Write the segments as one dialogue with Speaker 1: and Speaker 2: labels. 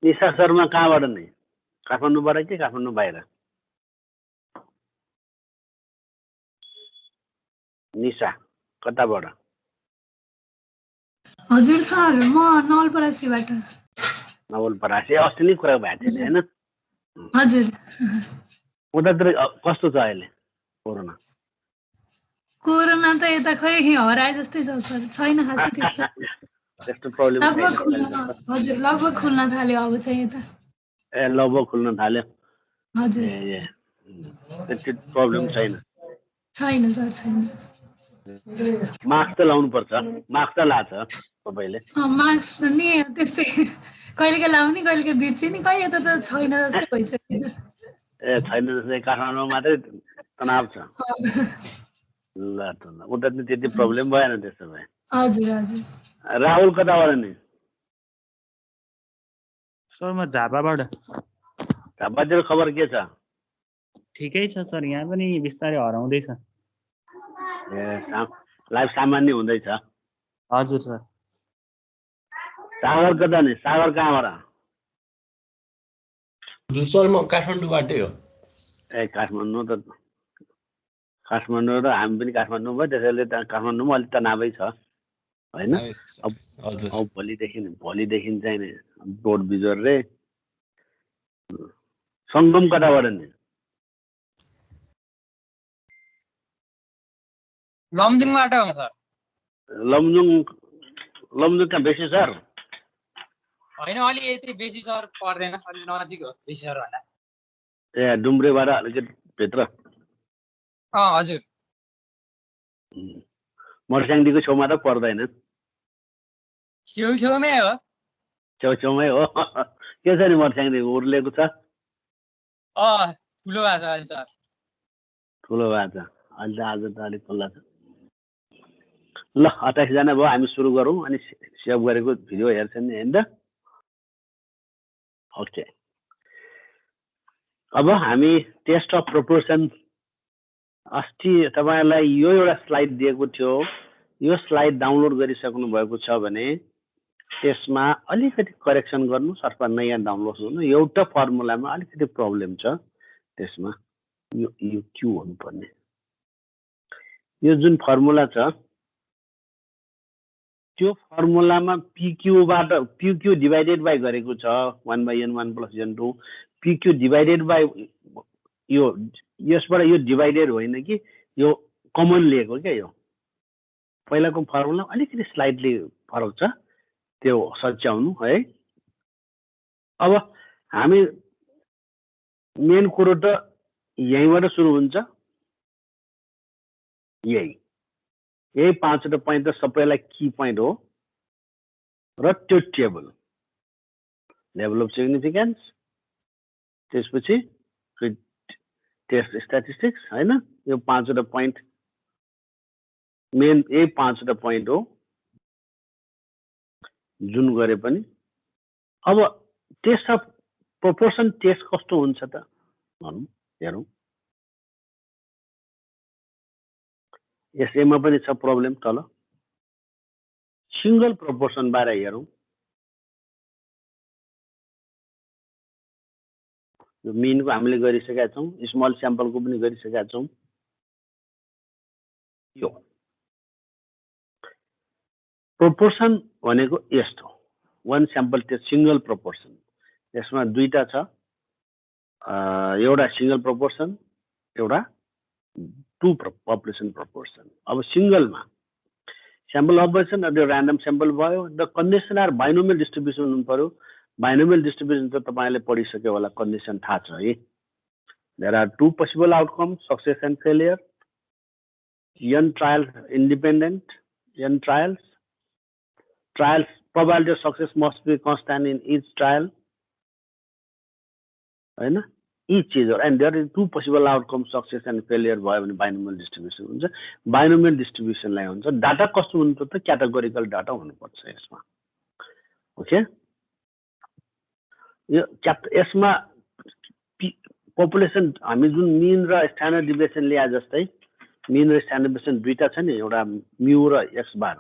Speaker 1: निशा शर्मा कहाँबाट नि? काठमाडौँबाट कि काठमाडौँ बाहिर? निशा कताबाट?
Speaker 2: हजुर सर म नवलपरासीबाट।
Speaker 1: नवलपरासी अस्ति नै कुरा भएको थियो नि हैन?
Speaker 2: हजुर
Speaker 1: उतातिर कस्तो छ अहिले कोरोना?
Speaker 2: कोरोना त यता खै हराए जस्तै छ सर, छैन खासै त्यस्तो।
Speaker 1: त्यस्तो प्रब्लम छैन
Speaker 2: हजुर लगभग खुल्न थाल्यो अब चाहिँ यता।
Speaker 1: ए लगभग खुल्न थाल्यो।
Speaker 2: हजुर
Speaker 1: ए त्यति प्रब्लम छैन।
Speaker 2: छैन सर छैन।
Speaker 1: मास्क त लाउनु पर्छ, मास्क त लाछ सबैले।
Speaker 2: मास्क नि त्यस्तै कहिलेका लाउने कहिलेका बिर्से नि, खै यता त छैन जस्तै भइसक्यो।
Speaker 1: ए छैन जस्तै, काठमाडौँमा मात्रै तनाव छ। ल त ल, उता त त्यति प्रब्लम भएन त्यसो भए।
Speaker 2: हजुर हजुर।
Speaker 1: राहुल कताबाट नि?
Speaker 3: सर म झापाबाट।
Speaker 1: झापातिर खबर के छ?
Speaker 3: ठिकै छ सर, यहाँ पनि बिस्तारै हराउँदैछ।
Speaker 1: ए लाइफ सामान्य हुँदैछ?
Speaker 3: हजुर सर।
Speaker 1: सागर कता नि? सागर कहाँबाट?
Speaker 4: सर म काठमाडौँबाटै हो।
Speaker 1: ए काठमाडौँ त, काठमाडौँ र हामी पनि काठमाडौँ भयो, त्यसैले काठमाडौँमा अलिक तनावै छ होइन? अब भोलिदेखि चाहिँ नि बोर्ड बिजोर रे। सङ्गम कताबाट नि?
Speaker 5: लमजुङबाट हो सर।
Speaker 1: लमजुङ कहाँ बेसी सर?
Speaker 5: होइन अलि यति बेसी सर पर्दैन, अलि नजिक हो बेसी सर भन्दा।
Speaker 1: ए डुम्रेबाट अलिकति भित्र?
Speaker 5: हजुर।
Speaker 1: मर्स्याङदीको छेउमा त पर्दैन?
Speaker 5: छेउछेउमै हो।
Speaker 1: छेउछेउमै हो। के छ नि मर्स्याङदी उर्लेको छ?
Speaker 5: ठुलो भएको छ अहिले सर।
Speaker 1: ठुलो भएको छ अहिले त, आज त अलिक खुल्ला छ। ल 28 जना भयो, हामी सुरु गरौँ। अनि सेभ गरेको भिडियो हेर्छन् नि होइन त? ओके, अब हामी टेस्ट अफ प्रोपोर्सन, अस्ति तपाईँहरूलाई यो एउटा स्लाइड दिएको थियो, यो स्लाइड डाउनलोड गरिसक्नु भएको छ भने त्यसमा अलिकति करेक्सन गर्नुहोस् अथवा नयाँ डाउनलोड गर्नु। एउटा फर्मुलामा अलिकति प्रब्लम छ त्यसमा, यो क्यू हुनुपर्ने। यो जुन फर्मुला छ त्यो फर्मुलामा पिक्यू डिभाइडेड बाई गरेको छ 1/n 1 + n2। PQ divided by यो, यसबाट यो डिभाइडेड होइन कि यो कमन लिएको क्या। यो पहिलाको फर्मुला अलिकति स्लाइडली फरक छ, त्यो सच्याउनु है। अब हामी मेन कुरो त यहीँबाट सुरु हुन्छ, यही 5वटा पोइन्ट त सबैलाई की पोइन्ट हो र त्यो टेबल लेभल अफ सिग्निफिकेन्स, त्यसपछि टेस्ट स्ट्याटिस्टिक्स होइन। यो 5वटा पोइन्ट मेन, यही 5वटा पोइन्ट हो जुन गरे पनि। अब टेस्ट अफ प्रोपोर्सन टेस्ट कस्तो हुन्छ त भनौँ, हेरौँ। यसैमा पनि छ प्रब्लम, तल सिंगल प्रोपोर्सन बारे हेरौँ। यो मिनको हामीले गरिसकेका छौँ, स्मल स्याम्पलको पनि गरिसकेका छौँ। यो प्रोपोर्सन भनेको यस्तो, one sample test single proportion. यसमा दुईटा छ, एउटा सिंगल प्रोपोर्सन, एउटा टु पपुलेसन प्रोपोर्सन। अब सिंगलमा स्याम्पल अब्जर्भेसन अब ऱ्यान्डम स्याम्पल भयो। The condition are binomial distribution हुनु पर्यो। बाइनोमियल डिस्ट्रिब्युसन त तपाईँले पढिसक्यो होला, कन्डिसन थाहा छ है। There are 2 possible outcome, success and failure. n trials independent, n trials probability of success must be constant in each trial होइन। each is, and there is 2 possible outcomes, success and failure भयो भने binomial distribution हुन्छ। Binomial डिस्ट्रिब्युसनलाई हुन्छ data कस्तो हुन्छ त, क्याटेगोरिकल data हुनुपर्छ यसमा। ओके, यो यसमा पपुलेसन हामी जुन मिन र स्ट्यान्डर्ड डिभिएसन ल्याए जस्तै, मिन र स्ट्यान्डर्ड डिभिएसन दुईटा छ नि, एउटा म्यू र एक्स बार।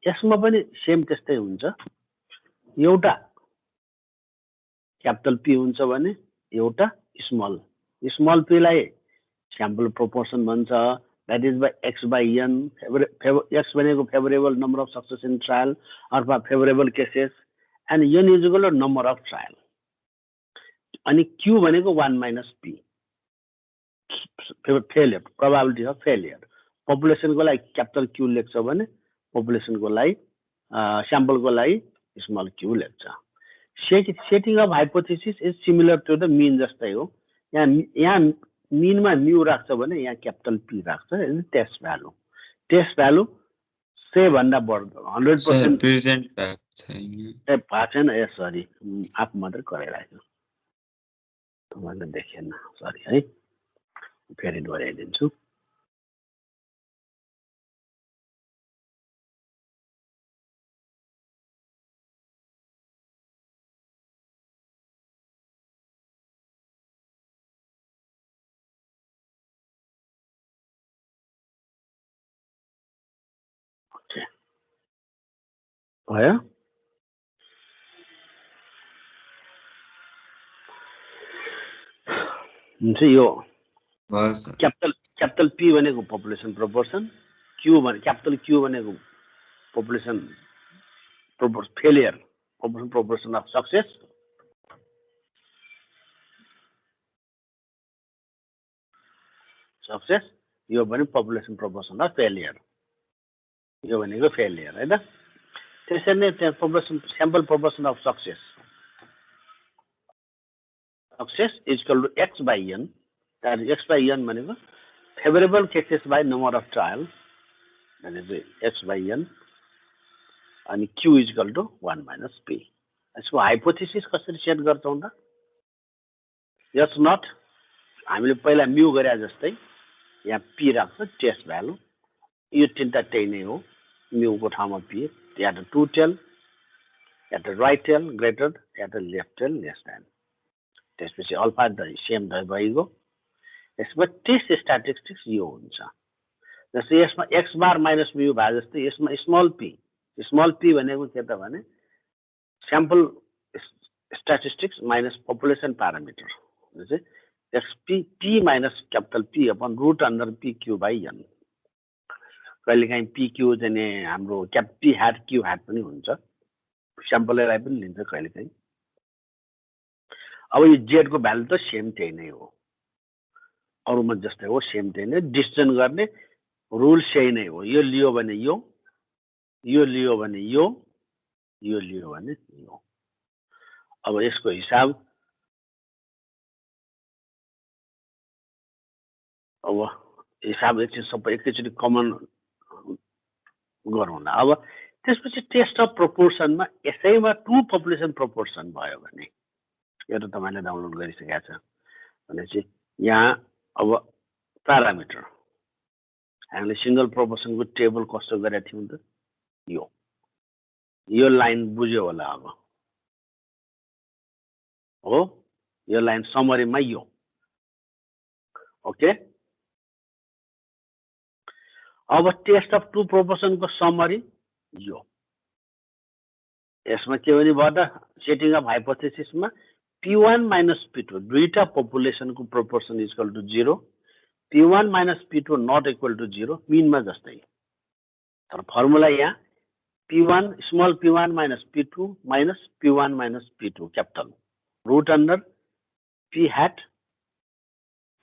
Speaker 1: यसमा पनि सेम त्यस्तै हुन्छ। एउटा क्यापिटल पी हुन्छ भने एउटा स्मल पी लाई स्याम्पल प्रोपोर्सन भन्छ that is by X by N X भनेको favourable number of success in trial अथवा favourable cases and N is equal to number of trial अनि क्यू भनेको 1 minus P failure probability of failure पपुलेसनको लागि capital Q लेख्छ भने पपुलेसनको लागि स्याम्पलको लागि स्मल क्यू लेख्छ setting of hypothesis is similar to the mean जस्तै हो यहाँ मिनमा म्यू राख्छ भने यहाँ क्यापिटल पी राख्छ टेस्ट भ्यालु से भन्दा बढ्दो 100%
Speaker 6: प्रेजेन्ट भएको
Speaker 1: छैन ए सरी आफू मात्रै कराइराख्यो मैले देखेन सरी है फेरि दोहोऱ्याइदिन्छु भयो हुन्छ यो क्यापिटल पी भनेको पपुलेसन प्रोपोर्सन क्यापिटल क्यू भनेको population failure population proportion of success यो भने पपुलेसन प्रोपोर्सन अफ फेलियर यो भनेको फेलियर है त त्यसरी नै sample proportion of success is equal to X by N X by N भनेको favourable cases by number of trial भनेको एक्स बाई एन अनि Q is equal to 1 minus P यसको हाइपोथेसिस कसरी सेट गर्छौँ त यस नट हामीले पहिला mu गरे जस्तै यहाँ पी राख्छ टेस्ट भ्यालु यो तिनवटा त्यही नै हो म्यूको ठाउँमा पी या त टू टेल या त राइट टेल ग्रेटर या त लेफ्ट टेल लेस देन त्यसपछि अल्फा सेम भइगयो यसमा टेस्ट स्ट्याटिस्टिक्स यो हुन्छ जस्तै यसमा एक्स बार माइनस म्यू भए जस्तै यसमा स्मल पी भनेको के त भने sample statistics minus population parameter चाहिँ P minus capital P upon root under P Q by N कहिलेकाहीँ पी क्यू चाहिँ हाम्रो पी ह्याट क्यू ह्याट पनि हुन्छ स्याम्पललाई पनि लिन्छ कहिलेकाहीँ अब यो जेडको भ्यालु त सेम त्यही नै हो अरूमा जस्तै हो सेम त्यही नै डिसिजन गर्ने रुल त्यही नै हो यो लियो भने यो लियो भने यो लियो भने यो अब यसको हिसाब एकछिन सबै एकैचोटि कमन गरौँ न अब त्यसपछि टेस्ट अफ प्रोपोर्सनमा यसैमा टु पपुलेसन प्रोपोर्सन भयो भने यो त तपाईँले डाउनलोड गरिसकेका छ भनेपछि यहाँ अब प्यारामिटर हामीले सिंगल प्रोपोर्सनको टेबल कस्तो गरेका थियौँ त यो लाइन बुझ्यो होला अब हो यो लाइन समरीमा यो ओके अब टेस्ट अफ टु प्रोपोर्सनको समरी यो यसमा के भने भयो त setting of हाइपोथेसिसमा P1 minus P2 दुईटा पपुलेसनको proportion is equal to 0 P1 minus P2 not equal to 0 मिनमा जस्तै तर फर्मुला यहाँ P1 small P1 minus P2 minus P1 minus P2 capital root under P hat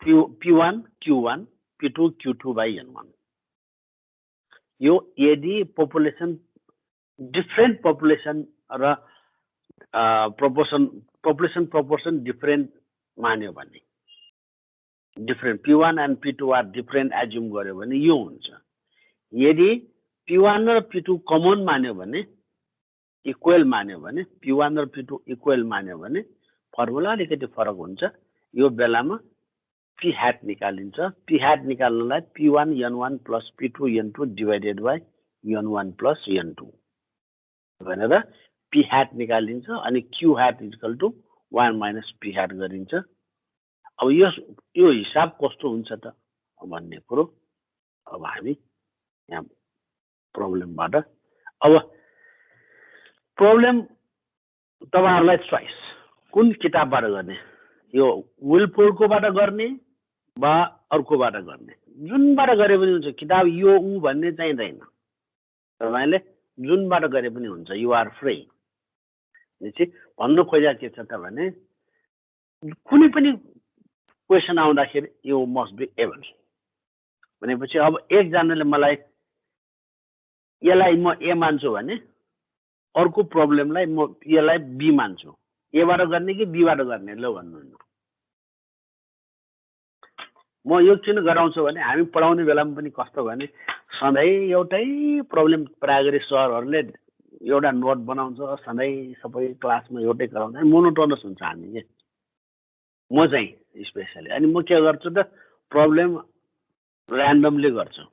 Speaker 1: P1 Q1 P2 Q2 by N1 यो यदि population different population र population proportion different मान्यो भने different P1 and P2 are different assume गर्यो भने यो हुन्छ यदि P1 र P2 कमन मान्यो भने इक्वल मान्यो भने P1 र P2 इक्वल मान्यो भने फर्मुला अलिकति फरक हुन्छ यो बेलामा P hat निकालिन्छ P hat निकाल्नलाई P1 N1 plus P2 N2 divided by N1 plus N2 भनेर P hat निकालिन्छ अनि Q hat is equal to 1 minus P hat गरिन्छ अब यो हिसाब कस्तो हुन्छ त भन्ने कुरो अब हामी यहाँ प्रब्लमबाट अब प्रब्लम तपाईहरुलाई चोइस कुन किताबबाट गर्ने यो विलफोर्डकोबाट गर्ने वा अर्कोबाट गर्ने जुनबाट गरे पनि हुन्छ किताब यो ऊ भन्ने चाहिँदैन तपाईले जुनबाट गरे पनि हुन्छ यु आर फ्री भन्नु खोजेको के छ त भने कुनै पनि क्वेसन आउँदाखेरि यु मस्ट बी एबल भनेपछि अब एकजनाले मलाई यसलाई म ए मान्छु भने अर्को प्रब्लमलाई म यसलाई बी मान्छु एबाट गर्ने कि बीबाट गर्ने ल भन्नु म यो किन गराउँछु भने हामी पढाउने बेलामा पनि कस्तो भने सधैँ एउटै प्रब्लम प्राय गरी सरहरूले एउटा नोट बनाउँछ सधैँ सबै क्लासमा एउटै गराउँछ मोनोटोनस हुन्छ हामी के म चाहिँ स्पेसली अनि म के गर्छु त प्रब्लम ऱ्यान्डमली गर्छु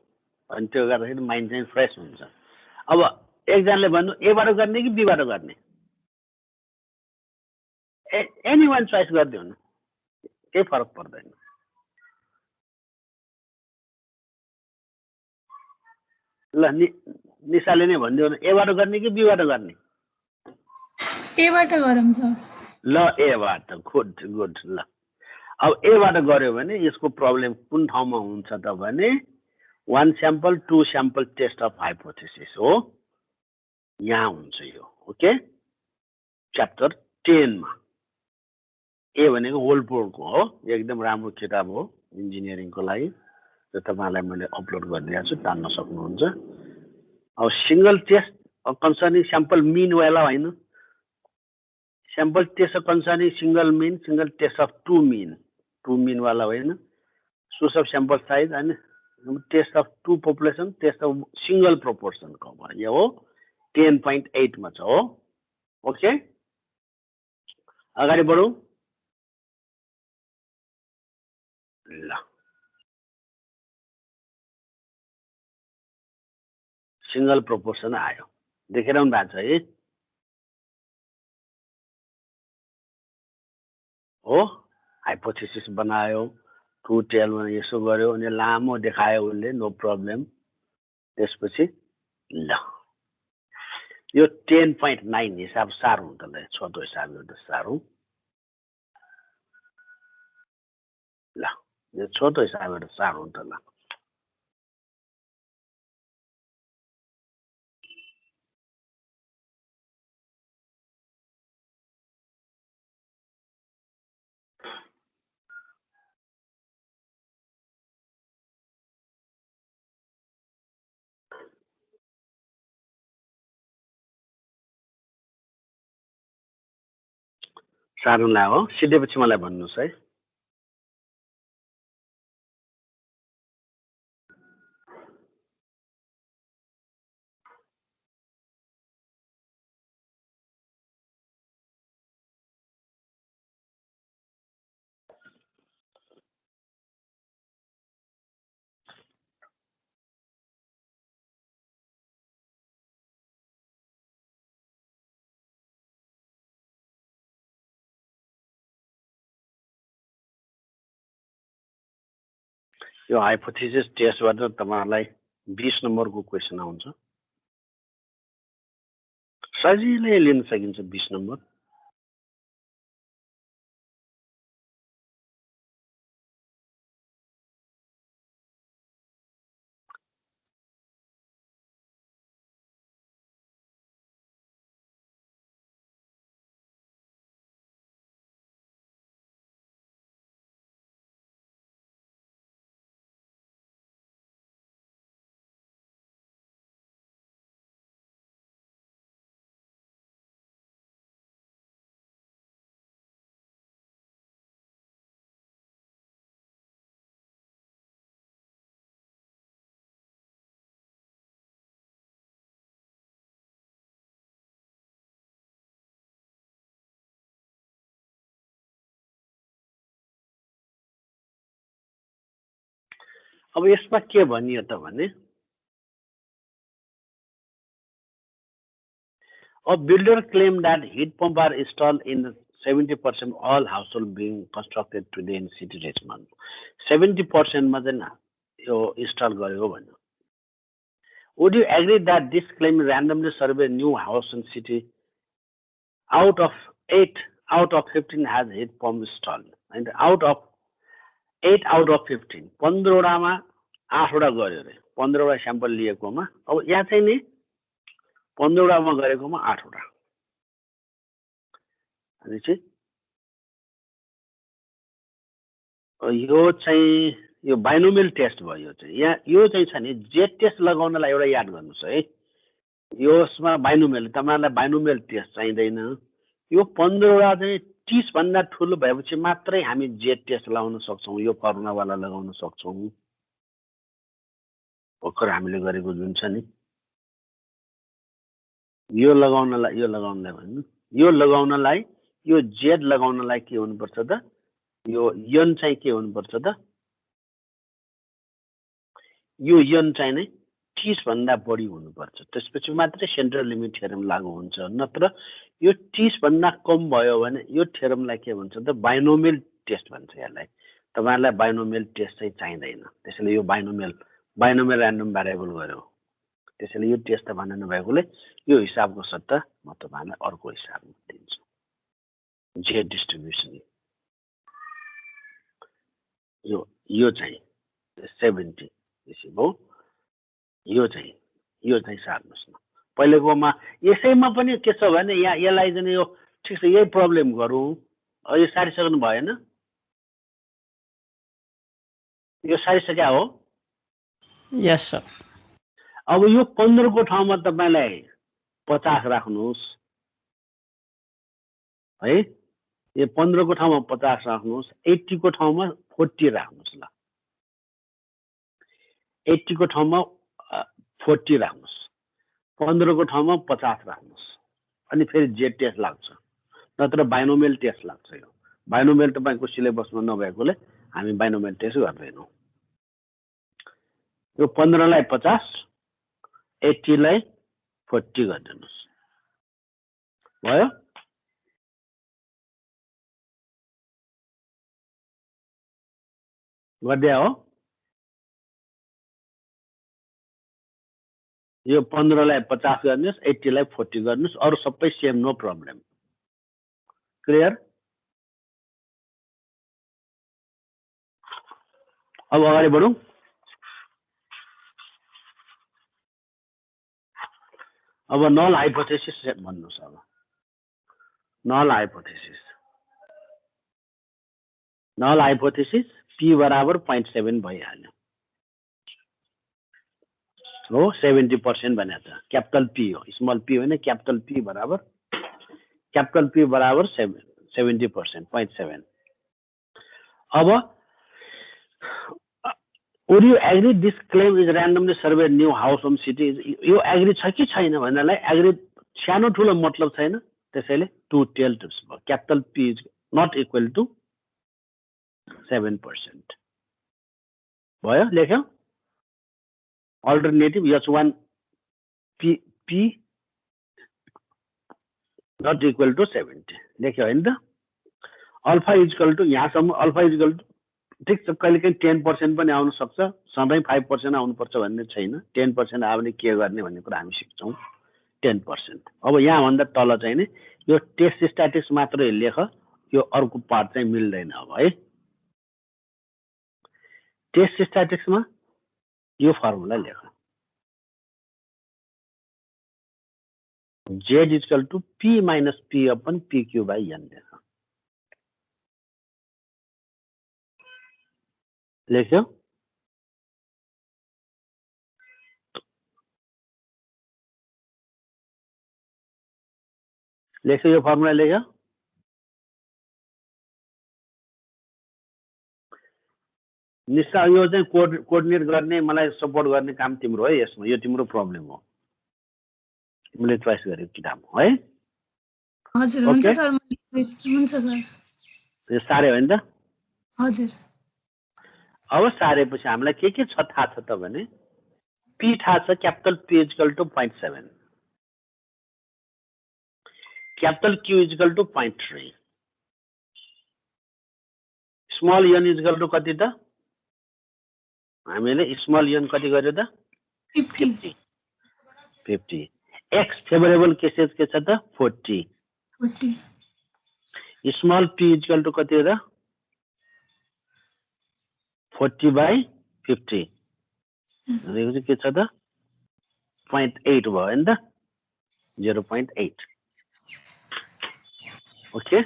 Speaker 1: अनि त्यो गर्दाखेरि माइन्ड चाहिँ फ्रेस हुन्छ अब एकजनाले भन्नु एबाट गर्ने कि बीबाट गर्ने एनी वान चोइस गरिदियो न केही फरक पर्दैन ल निशाले नै भनिदियो न एबाट गर्ने कि बीबाट गर्ने
Speaker 2: एबाट गरौँ सर
Speaker 1: ल एबाट गुड गुड ल अब एबाट गर्यो भने यसको प्रब्लम कुन ठाउँमा हुन्छ त भने 1 sample 2 sample test of hypothesis हो यहाँ हुन्छ यो ओके च्याप्टर 10 मा ए भनेको होलपोर्डको हो एकदम राम्रो किताब हो इन्जिनियरिङको लागि त्यो तपाईलाई मैले अपलोड गरिदिएको छु तान्न सक्नुहुन्छ अब single test concerning sample mean वाला हैन sample test concerning single test of two mean वाला होइन सोर्स अफ स्याम्पल साइज हैन test of two population test of single proportion को यो हो 10.8 मा छ हो ओके अगाडि बढौं ल सिंगल प्रोपोर्सन आयो देखिरहनु भएको छ है हो हाइपोथेसिस बनायो टु टेलमा यसो गर्यो अनि लामो देखायो उसले नो प्रब्लम त्यसपछि ल यो 10.9 हिसाब सार हुन्छ ल छोटो हिसाब एउटा सार हो ल यो छोटो हिसाब एउटा सार हुन्छ ल सारुलाई हो सिधेपछि मलाई भन्नुस् है यो हाइपोथेसिस टेस्टबाट तपाईहरुलाई 20 नम्बरको क्वेशन आउँछ सजिलै लिन सकिन्छ 20 नम्बर अब यसमा के भनियो त भने a builder claimed that heat pump are installed in 70% all household being constructed today in city Richmond 70% मा चाहिँ यो इन्स्टल गर्यो भन्नु would you agree that this claim randomly survey new house in city out of 8 out of 15 has heat pump installed. And out of 8 out of 15, 15 वटामा 8 वटा गर्यो रे, 15 वटा sample लिएकोमा, अब यहाँ चाहिँ नि 15 वटामा गरेकोमा 8 वटा. अनि चाहिँ यो चाहिँ यो बाइनोमियल टेस्ट भयो. यो चाहिँ यहाँ यो चाहिँ छ नि जेड टेस्ट लगाउनलाई एउटा याद गर्नुस् है. यसमा बाइनोमियल तपाईहरुलाई बाइनोमियल टेस्ट चाहिँदैन. यो 15 वटा चाहिँ 30 भन्दा ठुलो भएपछि मात्रै हामी जेड टेस्ट लगाउन सक्छौं. यो फर्मुला वाला लगाउन सक्छौं. भर्खर हामीले गरेको जुन छ नि यो लगाउनलाई यो जेड लगाउनलाई के हुनुपर्छ त यो यन चाहिँ के हुनुपर्छ त यो यन चाहिँ नै 30 भन्दा बढी हुनुपर्छ. त्यसपछि मात्रै सेन्ट्रल लिमिट थ्योरम लागू हुन्छ. नत्र यो 30 भन्दा कम भयो भने यो थ्योरमलाई के भन्छ त बाइनोमियल टेस्ट भन्छ. यसलाई तपाईहरुलाई बाइनोमियल टेस्ट चाहिँ चाहिँदैन. त्यसैले यो बाइनोमियल र्यान्डम भेरिएबल गर्यो. त्यसैले यो टेस्ट त भन्नु नभएकोले यो हिसाबको सट्टा म तपाईहरुलाई अर्को हिसाब दिन्छु. जेड डिस्ट्रिब्युसन यो चाहिँ 70 हो. यो चाहिँ सार्नुस् न. पहिलेकोमा यसैमा पनि के छ भने यहाँ यसलाई चाहिँ यो ठीक छ यही प्रब्लम गरौँ. यो सारिसक्नु भएन. यो सारिसक्या हो.
Speaker 7: यस सर.
Speaker 1: अब यो 15 को ठाउँमा तपाईलाई 50 राख्नुस् है. यो 15 को ठाउँमा 50 राख्नुस्. 80 को ठाउँमा 40 राख्नुस् ल. 80 को ठाउँमा 40 राख्नुस्. 15 को ठाउँमा 50 राख्नुस्. अनि फेरि जेड टेस्ट लाग्छ. नत्र बाइनोमियल टेस्ट लाग्छ. यो बाइनोमियल तपाईको सिलेबसमा नभएकोले हामी बाइनोमियल टेस्ट गर्दैनौं. यो 15 लाई 50 80 लाई 40 गरिदिनुस्. भयो. गर्दिया हो. यो 15 लाई 50 गर्नुस्. 80 लाई 40 गर्नुस्. अरु सबै सेम नो प्रब्लम. क्लियर. अब अगाडि बढौं. अब नल हाइपोथेसिस भन्नुस्. अब नल हाइपोथेसिस p बराबर 0.7 भइहाल्यो हो. 70% भने त क्यापिटल p हो. स्मल p होइन. क्यापिटल p बराबर 70% 0.7. अब would you agree this claim is randomly surveyed new house home city? यो एग्री छ कि छैन भन्नलाई एग्री सानो ठुलो मतलब छैन. त्यसैले टु टेल टिप्स भयो. Capital p is not equal to 7%. भयो. लेख्यो. Alternative S1 p not equal to 70 लेख्यो हैन त. अल्फा इक्वल टु यहाँसम्म अल्फा इक्वल टु ठीक छ. कहिलेकाहीँ 10% पनि आउन सक्छ. सधैँ 5% आउनुपर्छ भन्ने छैन. 10% आयो भने के गर्ने भन्ने कुरा हामी सिक्छौँ. 10%. अब यहाँ भन्दा तल चाहिँ नि यो टेस्ट स्ट्याटिक्स मात्रै लेख. यो अर्को पार्ट चाहिँ मिल्दैन. अब है टेस्ट स्ट्याटिक्समा यो फर्मुला लेख. Z equal to p minus p upon pq by n लेख. लेख्यो. यो फर्मुला लेख्यो. निशा यो चाहिँ कोअर्डिनेट गर्ने मलाई सपोर्ट गर्ने काम तिम्रो है. यसमा यो तिम्रो प्रब्लम हो. तिमीले चोइस गरेको किताब हो है.
Speaker 2: हजुर हुन्छ सर. हुन्छ सर.
Speaker 1: यो सारे हो नि त.
Speaker 2: हजुर.
Speaker 1: अब सारेपछि हामीलाई के छ थाहा छ त भने p थाहा छ. Capital p equal to 0.7. Capital q equal to 0.3. Small n equal to कति त हामीले स्मल n कति गर्यो त 50. x फेभरेबल केसेस के छ त 40. स्मल p इक्वल टु कति हो त 40/50 भनेको चाहिँ के छ त 0.8 भयो हैन त 0.8 ओके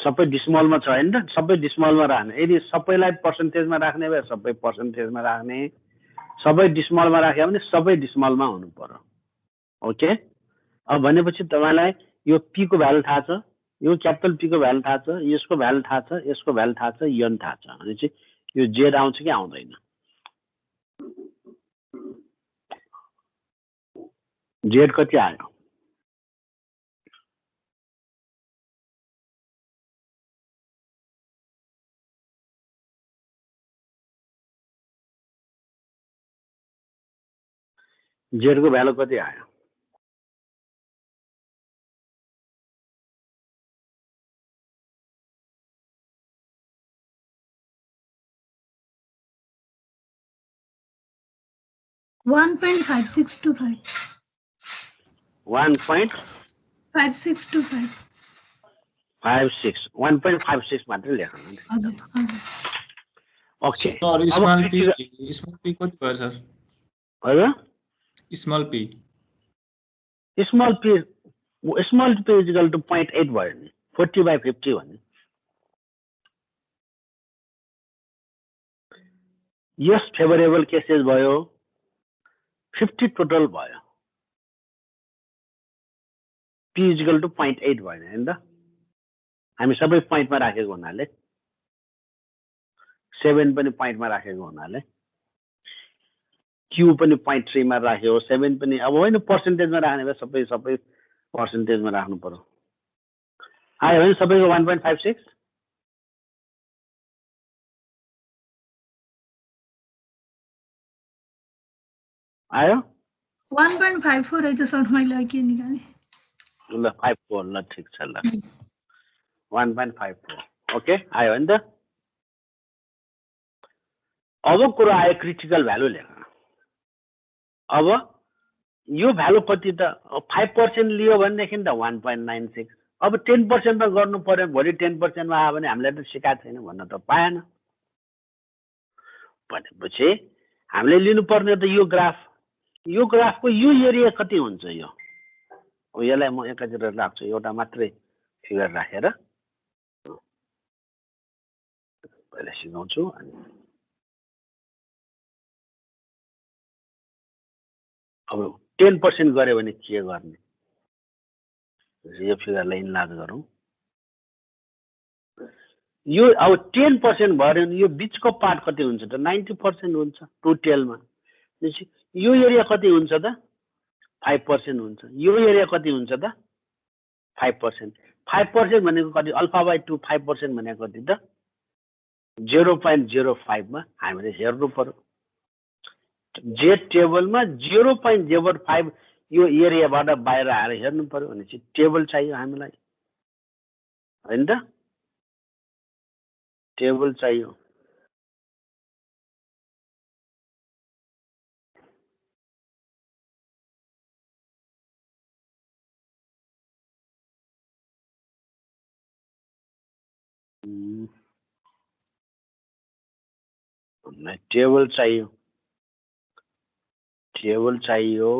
Speaker 1: सबै डिसिमलमा छ हैन त सबै डिसिमलमा राख्ने यदि सबैलाई पर्सेन्टेजमा राख्ने भए सबै पर्सेन्टेजमा राख्ने सबै डिसिमलमा राख्यो भने सबै डिसिमलमा हुनु पर्यो ओके अब भनेपछि तपाईलाई यो p को भ्यालु थाहा छ यो क्यापिटल p को भ्यालु थाहा छ यसको भ्यालु थाहा छ यसको भ्यालु थाहा छ n थाहा छ भनेपछि यो z आउँछ कि आउँदैन z कति आयो z को भ्यालु कति आयो
Speaker 2: 1.5625
Speaker 1: 1.56 1.56 मात्र लेख्नु
Speaker 2: हजुर हजुर
Speaker 1: ओके
Speaker 6: सर स्मल पी कति भयो सर
Speaker 1: हजुर
Speaker 6: small P
Speaker 1: small p equal to 0.8 भयो नि 40/50 भन्ने यस फेभरेबल केसेस भयो 50 टोटल भयो p इक्वल टु 0.8 भयो हैन त हामी सबै पोइन्टमा राखेको हुनाले 7 पनि पोइन्टमा राखेको हुनाले q पनि 0.3 मा राख्यो 7 पनि अब होइन पर्सेन्टेजमा राख्ने भए सबै पर्सेन्टेजमा राख्नु पर्यो आयो भने सबैको 1.56 आयो
Speaker 2: 1.54 रहेछ सर मैले के निकाले
Speaker 1: ल 54 ल ठीक छ ल 1.54 ओके आयो नि त अब कुरा आयो क्रिटिकल भ्यालु लेख्न अब यो भ्यालु कति त 5% लियो भनेदेखि त 1.96 अब 10% मा गर्नु पर्यो भोलि 10% मा आयो भने हामीले त सिकाएको छैन भन्न त पाएन भनेपछि हामीले लिनु पर्ने त यो ग्राफको यो एरिया कति हुन्छ यो अब यसलाई म एकातिर राख्छु एउटा मात्रै फिगर राखेर पहिले सिकाउँछु अनि अब 10% गरे भने के गर्ने यो फिगरलाई इन्लार्ज गरौँ यो अब 10% भयो भने यो बिचको पार्ट कति हुन्छ त 90% हुन्छ टोटलमा यो एरिया कति हुन्छ त 5% हुन्छ यो एरिया कति हुन्छ त 5% भनेको कति अल्फा/2 5% भनेको कति त 0.05 मा हामीले हेर्नु पर्यो जेड टेबलमा 0.05 यो एरियाबाट बाहिर आएर हेर्नु पर्यो भनेपछि टेबल चाहियो हामीलाई हैन त टेबल चाहियो टेबल चाहियो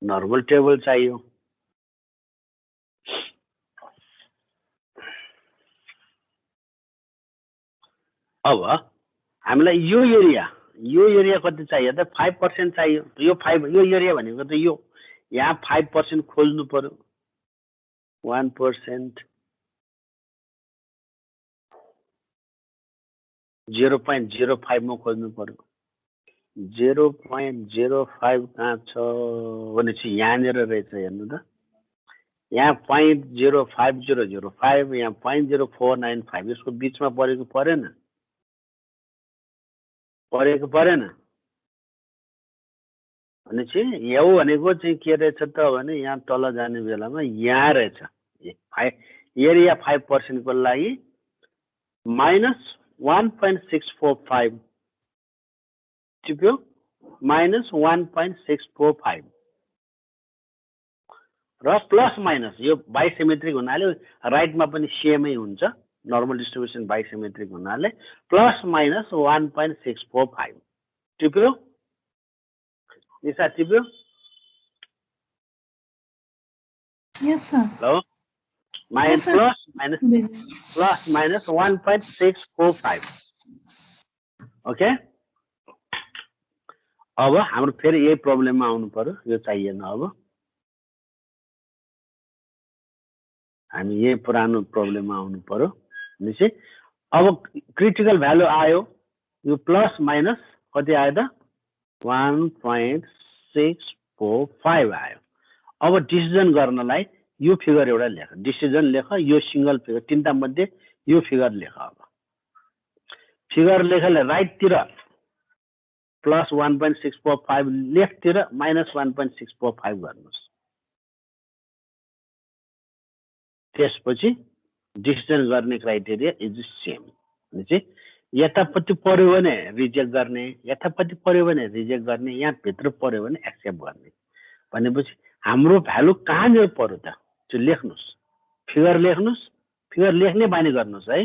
Speaker 1: नर्मल टेबल चाहियो अब हामीलाई यो एरिया कति चाहियो त 5% चाहियो यो एरिया भनेको त यो यहाँ 5% खोज्नु पर्यो 1% 0.05 मा खोज्नु पर्यो 0.05 कहाँ छ भनेपछि यहाँनिर रहेछ हेर्नु त यहाँ 0.05005 यहाँ 0.0495 यसको बिचमा परेको परेन भनेपछि यो भनेको चाहिँ के रहेछ त भने यहाँ तल जाने बेलामा यहाँ रहेछ एरिया 5% को लागि -1.645 टिप्यो -1.645 र प्लस माइनस यो बाइसिमेट्रिक हुनाले राइटमा पनि सेमै हुन्छ नर्मल डिस्ट्रिब्युसन बाइसिमेट्रिक हुनाले प्लस माइनस 1.645 टिप्यो निशा टिप्यो
Speaker 2: Yes, sir.
Speaker 1: Hello
Speaker 2: Yes, sir.
Speaker 1: Plus minus 1.645 okay अब हाम्रो फेरि यही प्रब्लममा आउनु पर्यो यो चाहिएन अब हामी यही पुरानो प्रब्लममा आउनु पर्यो भनेपछि अब क्रिटिकल भ्यालु आयो यो प्लस माइनस कति आयो त 1.645 आयो अब डिसिजन गर्नलाई यो फिगर एउटा लेख डिसिजन लेख यो सिंगल फिगर तीनटा मध्ये यो फिगर लेख अब फिगर लेखले राइटतिर प्लस 1.645 लेफ्टतिर माइनस 1.645 गर्नुहोस् त्यसपछि डिसिजन गर्ने क्राइटेरिया इज सेम भनेपछि यतापट्टि पर्यो भने रिजेक्ट गर्ने यतापट्टि पर्यो भने रिजेक्ट गर्ने यहाँ भित्र पर्यो भने एक्सेप्ट गर्ने भनेपछि हाम्रो भ्यालु कहाँनिर पर्यो त त्यो लेख्नुहोस् फिगर लेख्ने बानी गर्नुहोस् है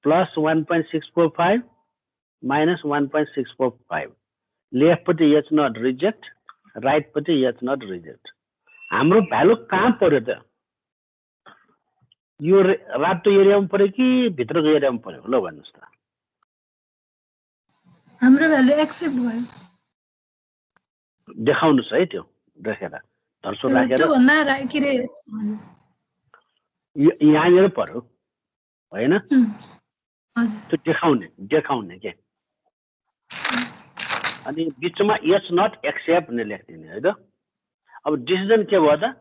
Speaker 1: प्लस 1.645 माइनस 1.645 लेफ्टपट्टि एच नट रिजेक्ट राइटपट्टि एच नट रिजेक्ट हाम्रो भ्यालु कहाँ पर्यो त यो रातो एरियामा पर्यो कि भित्रको एरियामा पर्यो ल भन्नुहोस् त
Speaker 2: हाम्रो भ्यालु एक्सेप्ट भयो
Speaker 1: देखाउनुहोस् है त्यो देखेर धर्सो राखेर
Speaker 2: त्यो भन्दा के रे
Speaker 1: यहाँनिर पर्यो होइन
Speaker 2: हजुर
Speaker 1: त्यो देखाउने के अनि बिचमा एच नट एक्सेप्ट भनेर लेखिदिने है त अब डिसिजन के भयो त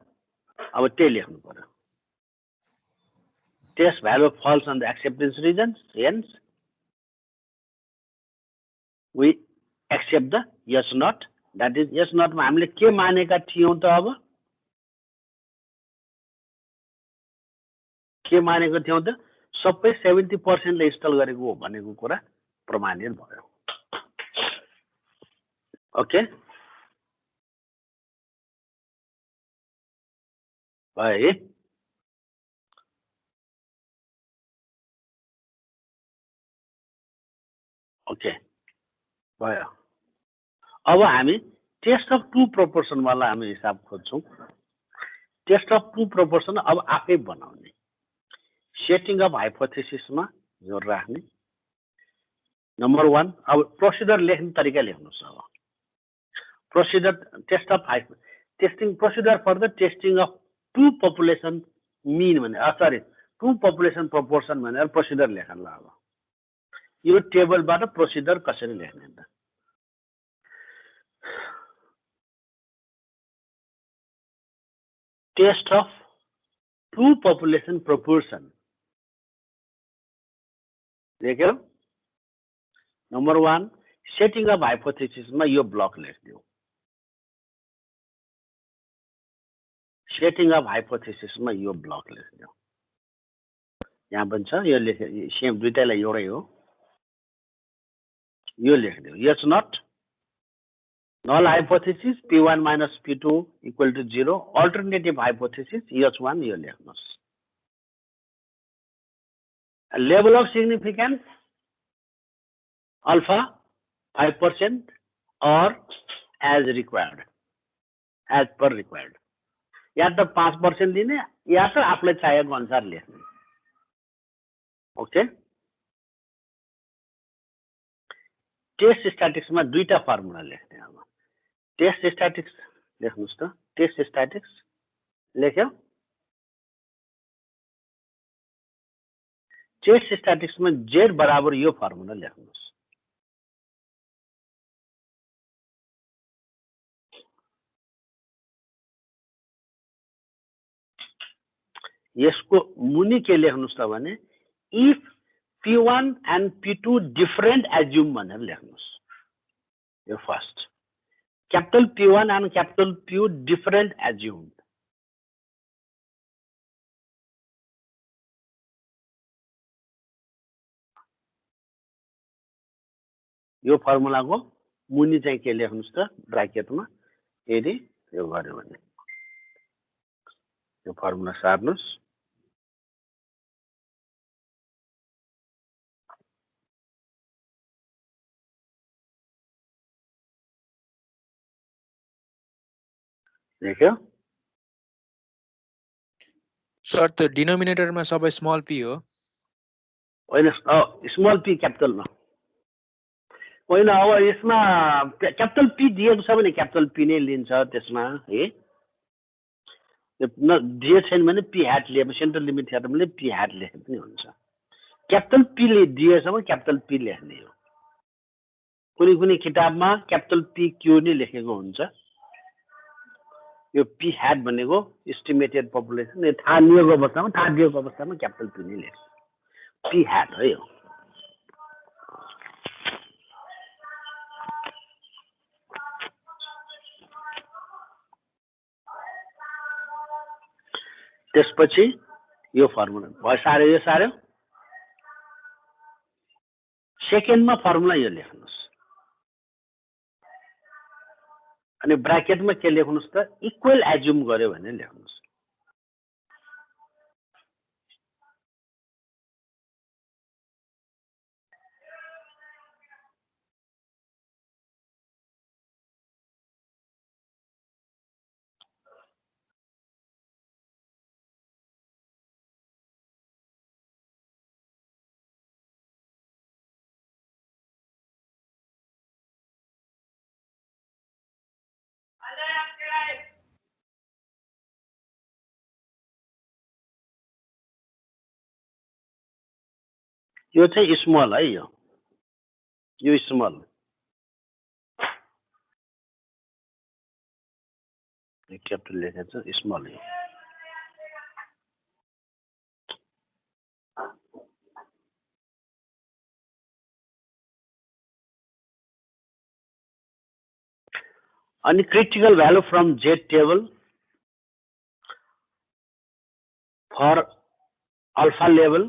Speaker 1: अब त्यही लेख्नु पर्यो test value falls on the acceptance region hence we accept the H not that is H नटमा हामीले के मानेका थियौँ त अब के मानेको थियौँ त सबै 70% ले इन्स्टल गरेको हो भनेको कुरा प्रमाणित भयो ओके है ओके भयो अब हामी टेस्ट अफ टु प्रोपोर्सन वाला हामी हिसाब खोज्छौँ टेस्ट अफ टु प्रोपोर्सन अब आफै बनाउने सेटिङ अफ हाइपोथेसिसमा जोड राख्ने नम्बर 1 अब प्रोसिडर लेख्ने तरिका लेख्नुहोस् अब procedure test of testing procedure for the testing of two population mean भने सरी टु पपुलेसन प्रोपोर्सन भनेर प्रोसिडर लेख्नु ल अब यो टेबलबाट प्रोसिडर कसरी लेख्ने त test of two population proportion लेख्यो नम्बर 1 सेटिङ अफ हाइपोथेसिसमा यो ब्लक लेखिदियो सेटिङ अफ हाइपोथेसिसमा यो ब्लक लेखिदियो यहाँ पनि छ यो लेख सेम दुईटैलाई एउटै हो यो लेखिदियो H not null hypothesis p1 minus p2 equal to 0 alternative hypothesis h1 यो लेख्नुहोस् level of significance alpha 5% or as required as per required या त 5% दिने या त आफूलाई चाहिएको अनुसार लेख्ने ओके टेस्ट स्ट्याटिक्समा दुईटा फर्मुला लेख्ने अब टेस्ट स्ट्याटिक्स लेख्नुहोस् त टेस्ट स्ट्याटिक्स लेख्यो टेस्ट स्ट्याटिक्समा z बराबर यो फर्मुला लेख्नुहोस् यसको मुनि के लेख्नुहोस् त भने if p1 and p2 different assume भनेर लेख्नुहोस् यो first capital P1 and capital P2 different assumed यो फर्मुलाको मुनि चाहिँ के लेख्नुहोस् त ब्र्याकेटमा यदि यो गर्यो भने यो फर्मुला सार्नुस् देख्यो
Speaker 8: सर त्यो डिनोमिनेटरमा सबै स्मल पी हो
Speaker 1: होइन स्मल पी क्यापिटलमा होइन अब यसमा क्यापिटल पी दिएको छ भने क्यापिटल पी नै लिन्छ त्यसमा है दिएको छैन भने पी ह्याट लिए सेन्ट्रल लिमिट थ्योरमले पी ह्याट लेखे पनि हुन्छ क्यापिटल पी ले दिएछ भने क्यापिटल पी लेख्ने हो कुनै कुनै किताबमा क्यापिटल पी क्यू नै लेखेको हुन्छ यो पी ह्याट भनेको एस्टिमेटेड पपुलेसन थाहा दिएको अवस्थामा क्यापिटल पी नै लेख्छ पी ह्याट है यो त्यसपछि यो फर्मुला भयो सार्यो यो सार्यो सेकेन्डमा फर्मुला यो लेख्नुस् अनि ब्राकेटमा के लेख्नुस् त इक्वल एज्युम गर्यो भने लेख्नुस् यो चाहिँ स्मल है यो स्मल क्यापिटल लेखेको छ स्मल यो अनि critical value from Z table for alpha level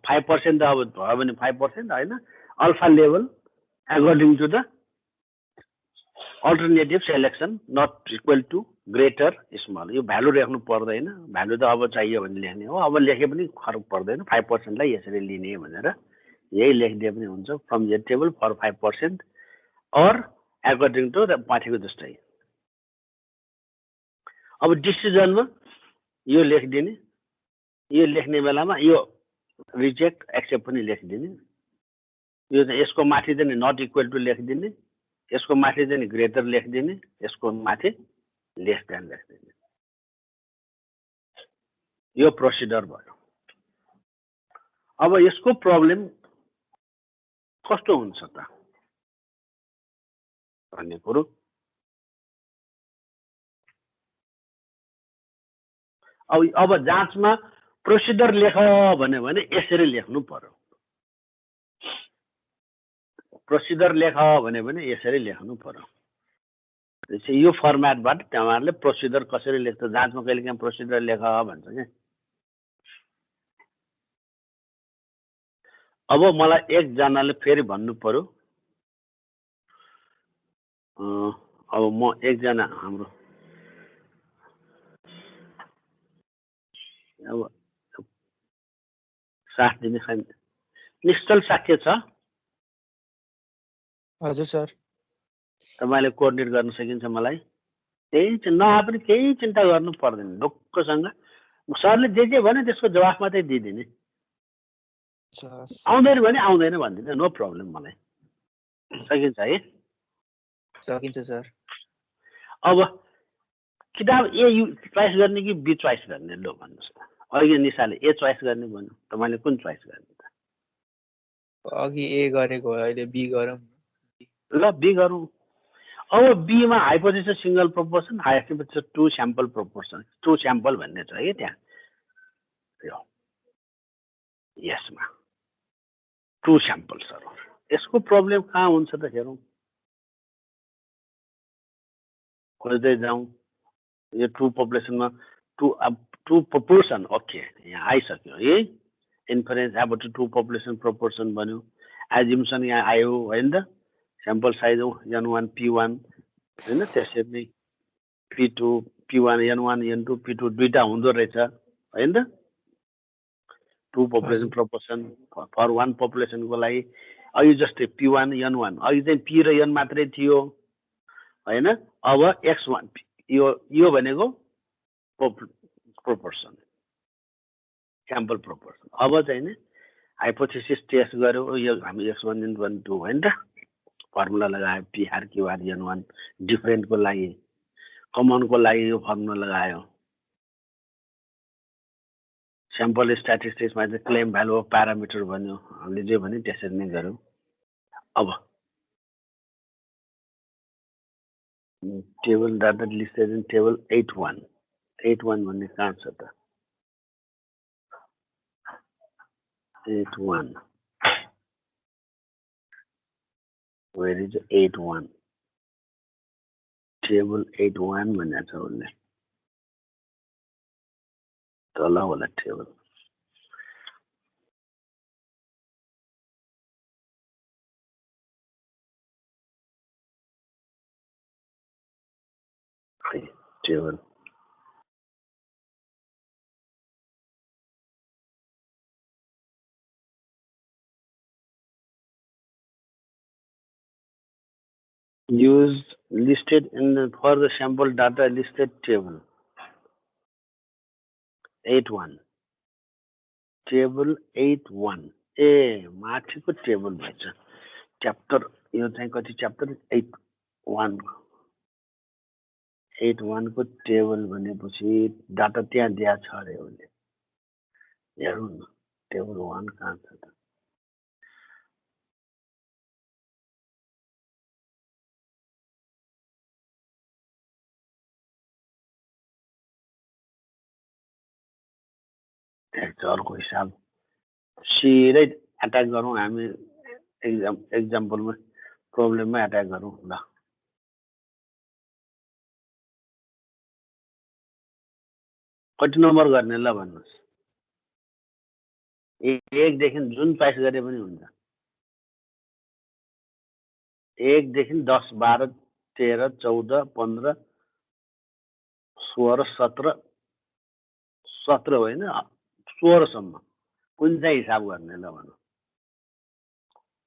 Speaker 1: 5% अब भयो भने 5% होइन alpha level according to the alternative selection not equal to greater small यो भ्यालु लेख्नु पर्दैन भ्यालु त अब चाहियो भने लेख्ने हो अब लेखे पनि फरक पर्दैन 5% लाई यसरी लिने भनेर यही लेखिदिए पनि हुन्छ फ्रम जेड टेबल फर 5% और अकॉर्डिंग टू माथिको जस्तै अब डिसिजनमा यो लेखिदिने यो लेख्ने बेलामा यो रिजेक्ट एक्सेप्ट पनि लेखिदिने यो चाहिँ यसको माथि चाहिँ नट इक्वल टू लेखिदिने यसको माथि चाहिँ ग्रेटर लेखिदिने यसको माथि लेस देन लेखिदिने यो प्रोसिडर भयो अब यसको प्रब्लम कस्तो हुन्छ त भन्ने कुरो अब जाँचमा प्रोसिडर लेख भन्यो भने यसरी लेख्नु पर्यो प्रोसिडर लेख भन्यो भने यसरी लेख्नु पर्यो यो फर्म्याटबाट तपाईहरुले प्रोसिडर कसरी लेख्छ जाँचमा कहिलेकाहीँ प्रोसिडर लेख भन्छ के अब मलाई एक जनाले फेरि भन्नु पर्यो अब म एक जना हाम्रो अब साथ दिने छैन निश्चल साक्य छ
Speaker 8: हजुर सर
Speaker 1: तपाईले कोअर्डिनेट गर्न सकिन्छ मलाई त्यही नआए पनि केही चिन्ता गर्नु पर्दैन ढुक्कसँग सरले जे भन्यो त्यसको जवाफ मात्रै दिदिने आउँदैन भने आउँदैन भन्दिनु नो प्रब्लम मलाई सकिन्छ है
Speaker 8: सकिन्छ सर
Speaker 1: अब किताब ए चोइस गर्ने कि बी चोइस गर्ने लो भन्नुस् त अहिले निशाले ए चोइस गर्ने भन्नु तपाईले कुन चोइस गर्ने त
Speaker 8: अघि ए गरेको अहिले बी गरौँ
Speaker 1: ल बी गरौँ अब बी मा hypothesis single proportion hypothesis two sample proportion two sample भन्ने छ है त्यहाँ यो यसमा टु स्याम्पल सर यसको प्रब्लम कहाँ हुन्छ त हेरौँ खोज्दै जाउँ यो टु पपुलेसनमा टु प्रोपोर्सन ओके यहाँ आइसक्यो है इन्फरेन्स अब टु पपुलेसन प्रोपोर्सन बन्यो एज्युम्सन यहाँ आयो होइन त स्याम्पल साइज N1 P1 होइन त्यसरी नै P2 P1 N1 N2 P2 दुईटा हुँदो रहेछ हैन त two population proportion for one पपुलेसनको लागि अघि जस्तै P1 N1 अघि चाहिँ P र N मात्रै थियो हैन अब X1 यो भनेको प्रोपोर्सन स्याम्पल प्रोपोर्सन अब चाहिँ नि हाइपोथेसिस टेस्ट गर्यो यो हामी X1 N1 2 हैन त फर्मुला लगायो PR QR N1 डिफरेन्टको लागि कमनको लागि यो फर्मुला लगायो स्याम्पल स्ट्याटिस्टिक्समा चाहिँ क्लेम भ्यालु अफ प्यारामिटर भन्यो हामीले जे भन्यो त्यसरी नै गर्यौँ अब table data listed in table 81 भन्ने कहाँ छ त 81 where is 81 टेबल 81 भनेको छ उसले तल होला table table used listed in the, for the sample data listed table 81 table 81 ए माथिको टेबल भन्छ च्याप्टर यो चाहिँ कति च्याप्टर 81 को टेबल भनेपछि डाटा त्यहाँ दिया छ अरे उसले हेरौँ न टेबल 1 कहाँ छ त अर्को हिसाब सिधै एट्याक गरौँ हामी एक्जाम्पलमा प्रब्लममा एट्याक गरौँ ल कति नम्बर गर्ने ल भन्नुहोस् एकदेखि जुन पास गरे पनि हुन्छ 1 देखि 10 12 13 14 15 16 17 17 होइन 16 सम्म कुन चाहिँ हिसाब गर्ने ल भन्नु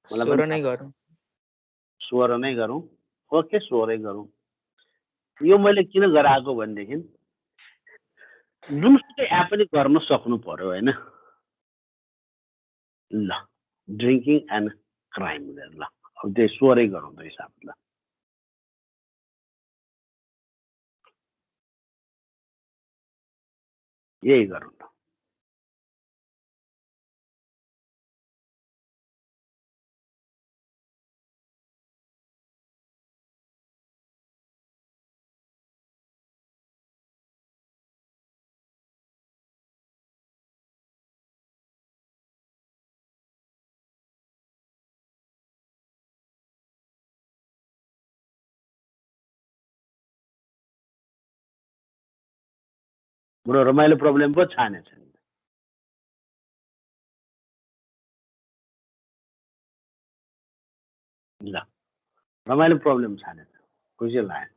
Speaker 8: 16 नै गरौँ
Speaker 1: 16 नै गरौँ ओके 16 गरौँ यो मैले किन गराएको भनेदेखि जुनसुकै एप पनि गर्न सक्नु पर्यो हैन ल ड्रिङ्किङ एन्ड क्राइम ल अब त्यो 16 गरौँ त हिसाब ल यही गरौँ त बडो रमाइलो प्रब्लम पो छानेछ ल रमाइलो प्रब्लम छानेछ खुसी लाग्यो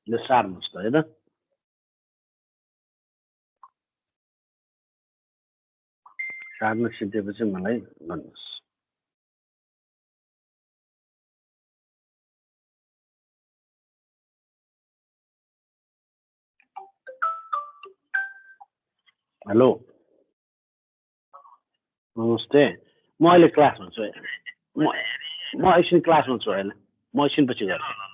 Speaker 1: ल सार्नुहोस् त हैन सार्न सिधेपछि मलाई भन्नुहोस् हेलो नमस्ते म अहिले क्लासमा छु म एकछिन क्लासमा छु अहिले म एकछिन पछि गर्छु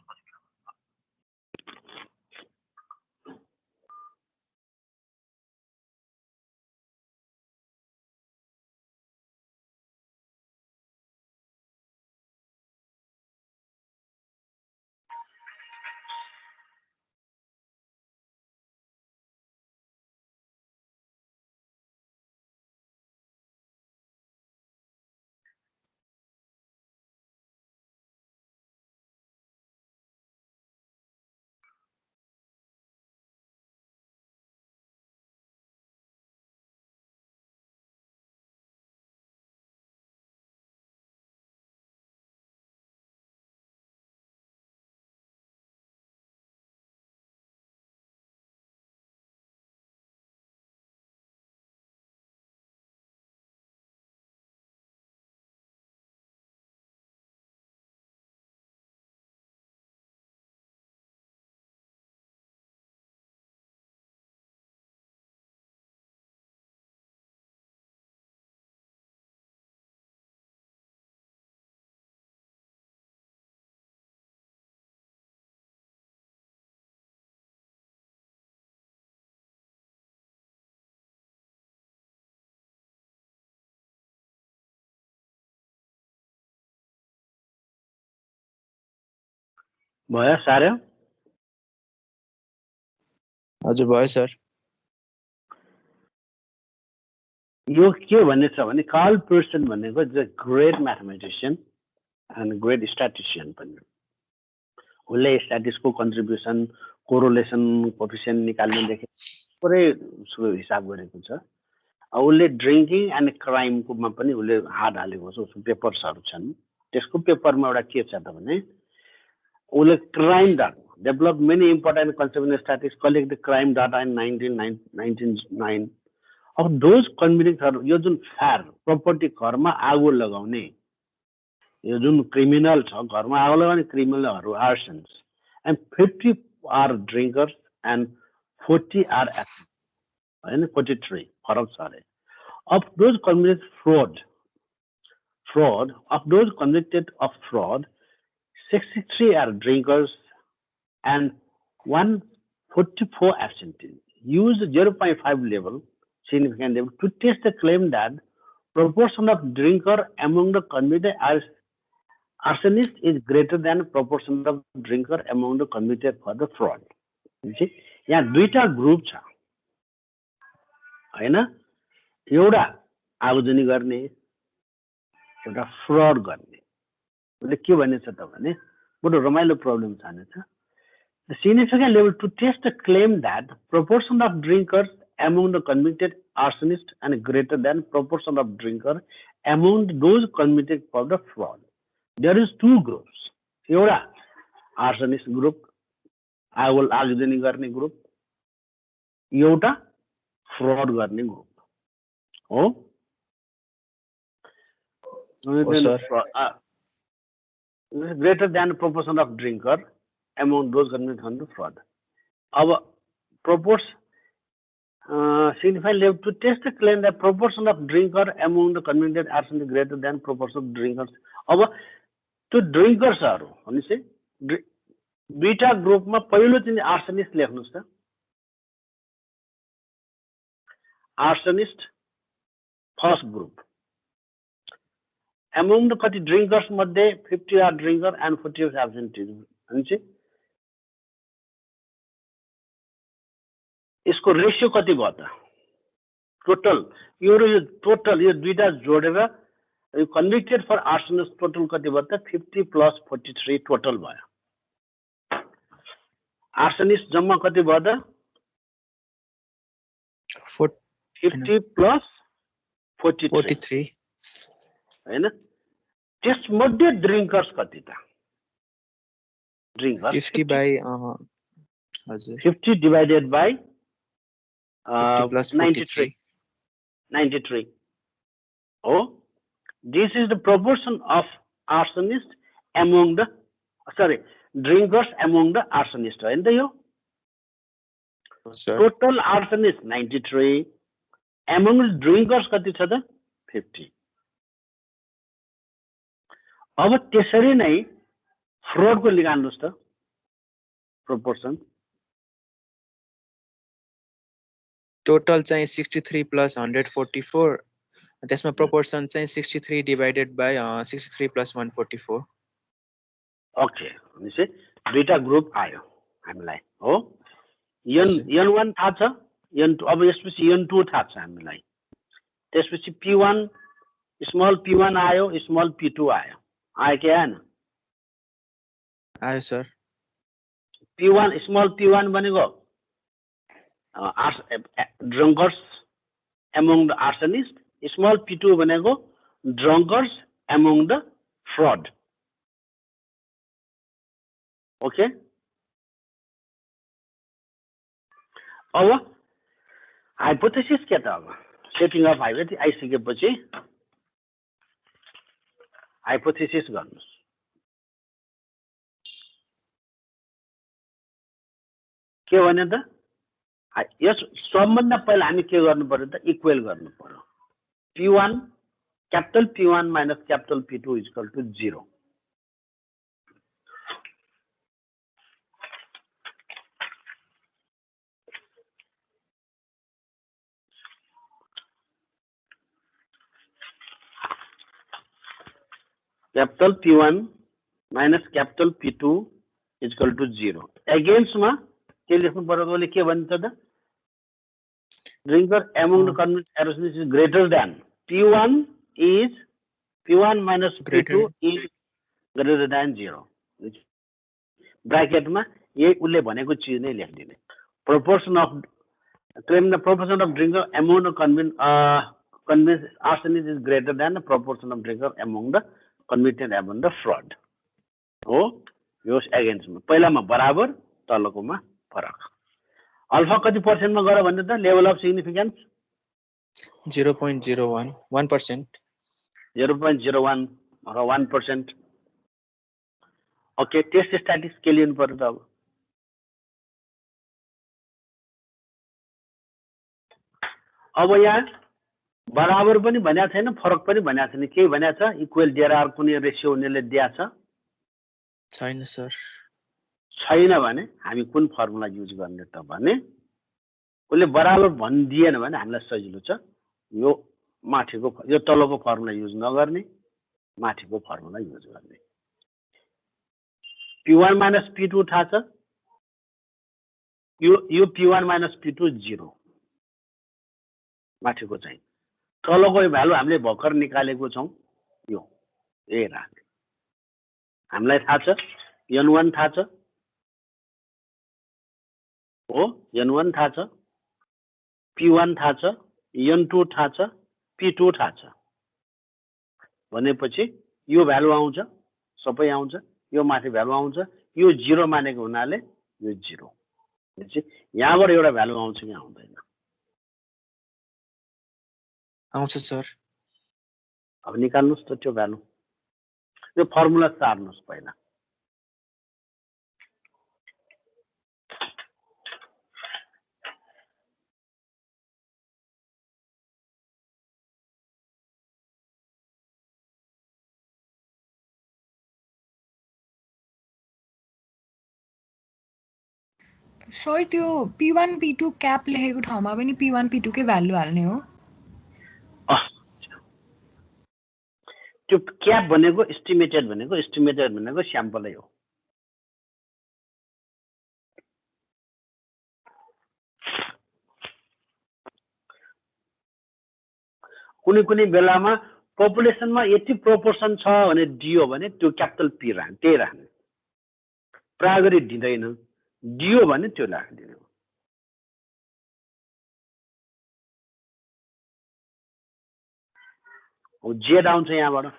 Speaker 1: भयो सार्यो?
Speaker 8: हजुर भयो सर।
Speaker 1: यो के भन्ने छ भने कार्ल पियर्सन भनेको is a great mathematician and great statistician पनि। उसले स्ट्याटिस्टिक्सको कन्ट्रिब्युसन, कोरोलेसन कोफिसिएन्ट निकाल्नदेखि पुरै हिसाब गरेको छ। उसले ड्रिङ्किङ एन्ड क्राइमकोमा पनि उसले हात हालेको छ, उसको पेपर्सहरू छन्। त्यसको पेपरमा एउटा के छ त भने उसले crime data develop many important concept in statistics, collect the crime data in 1909। अब दोज कन्भिक्टहरू, यो जुन फायर प्रपर्टी घरमा आगो लगाउने, यो जुन क्रिमिनल छ घरमा आगो लगाउने क्रिमिनलहरू arsons, and 50 are drinkers and 40 are active, होइन 43 फरक छ अरे। Of those convicted fraud, of those convicted of fraud, 63 are drinkers and 144 absentee. Use 0.5 level, significant level, to test the claim that proportion of drinker among the convicted arsonist is greater than proportion of drinker among the convicted for the fraud. यहाँ दुईटा group छ हैन, एउटा आगोजनी गर्ने, एउटा fraud गर्ने। उसले के भनेछ त भने बडो रमाइलो problem छानेछ। The significant level to test the claim that proportion of drinkers among the convicted arsonist and greater than proportion of drinker among those convicted for the fraud. There is two groups. एउटा arsonist group, आगोजनी गर्ने group, एउटा fraud गर्ने group हो। Greater than proportion of drinker among those convicted on the fraud. Our proportion significant level to test the claim that proportion of drinker among the convicted arsonist greater than proportion of drinkers. अब त्यो ड्रिङ्कर्सहरू भनेपछि दुईटा ग्रुपमा पहिलो चाहिँ arsonist लेख्नुस् त। Arsonist first group, among the कति drinkers मध्ये 50 आर ड्रिङ्कर एन्ड 40 एब्सेन्टी भनेपछि यसको रेसियो कति भयो त? टोटल यो टोटल यो दुईटा जोडेर यो कन्भिक्टेड फर आर्सनिस्ट टोटल कति भयो त? 50 + 43 टोटल भयो। आर्सनिस्ट जम्मा कति भयो त? 50 + 43 हैन। त्यसमध्ये ड्रिङ्कर्स कति त? ड्रिङ्कर्स
Speaker 8: 50 by हजुर
Speaker 1: 50 divided by
Speaker 8: 50 plus 43.
Speaker 1: 93. Oh, this is the proportion of arsonists among the drinkers among the arsonists. And the total arsonists 93, among the drinkers कति छ त? 50. अब त्यसरी नै फ्रड को निकाल्नुस् त प्रोपोर्सन।
Speaker 8: टोटल चाहिँ 63 + 144, त्यसमा प्रोपोर्सन चाहिँ 63 divided by 63 + 144.
Speaker 1: ओके, भनेपछि दुईटा ग्रुप आयो हामीलाई हो। n1 थाहा छ, n2, अब यसपछि n2 थाहा छ हामीलाई। त्यसपछि p1 स्मल p1 आयो, स्मल p2 आयो कि आएन?
Speaker 8: आयो सर।
Speaker 1: p1 स्मल p1 भनेको drinkers among the arsonist, small p2 भनेको drinkers among the fraud. Okay, अब हाइपोथेसिस के त? अब सेटिङ अफ हाइपोथेसिस आइसकेपछि हाइपोथेसिस गर्नुस्। के भने त? यस सबभन्दा पहिला हामी के गर्नु पर्यो त? इक्वेल गर्नु पर्यो। p1 capital p1 minus capital p2 equal to 0। Capital P1 minus capital P2 equal to 0 एगेन्स्टमा के लेख्नु पर्यो तपाईँले के भन्छ त drinker among the convince arsonist is greater than P1 minus P2 is greater than 0 ब्राकेटमा यही उसले भनेको चिज नै लेखिदिने proportion of drinker among the convinced arsonist is greater than the proportion of drinker among the convicted among the fraud हो यो एगेन्स्टमा पहिलामा बराबर तलकोमा फरक अल्फा कति पर्सेन्टमा गयो भन्ने त level of significance
Speaker 8: 0.01 1%.
Speaker 1: 0.01 or 1%. Okay test statistics के लिनु पर्यो त अब यहाँ बराबर पनि भनेको छैन फरक पनि भनेको छैन के भनेको छ इक्वल डिआरआर कुनै रेशियो उनीले दिएको छ
Speaker 8: छैन सर
Speaker 1: छैन भने हामी कुन फर्मुला युज गर्ने त भने उसले बराबर भनिदिएन भने हामीलाई सजिलो छ यो माथिको यो तलको फर्मुला युज नगर्ने माथिको फर्मुला युज गर्ने P1 minus P2 थाहा छ यो P1 minus P2 0 माथिको चाहिँ तलको भ्यालु हामीले भर्खर निकालेको छौं यो ए राख्ने हामीलाई थाहा छ N1 थाहा छ हो N1 थाहा छ P1 थाहा छ N2 थाहा छ P2 थाहा छ भनेपछि यो भ्यालु आउँछ सबै आउँछ यो माथि भ्यालु आउँछ यो 0 मानेको हुनाले यो 0 भनेपछि यहाँबाट एउटा भ्यालु आउँछ कि आउँदैन
Speaker 8: आउँछ सर
Speaker 1: अब निकाल्नुस् त त्यो भ्यालु यो फर्मुला सार्नुस् पहिला
Speaker 9: सर त्यो P1 P2 क्याप लेखेको ठाउँमा पनि P1 P2 कै भ्यालु हाल्ने हो
Speaker 1: त्यो क्याप भनेको एस्टिमेटेड भनेको स्याम्पलै हो कुनै कुनै बेलामा पपुलेसनमा यति प्रोपोर्सन छ भने डी हो भने त्यो क्यापिटल पी राख्ने त्यही राख्ने प्राय गरी दिँदैन डी हो भने त्यो राखिदिने हो जेड आउँछ यहाँबाट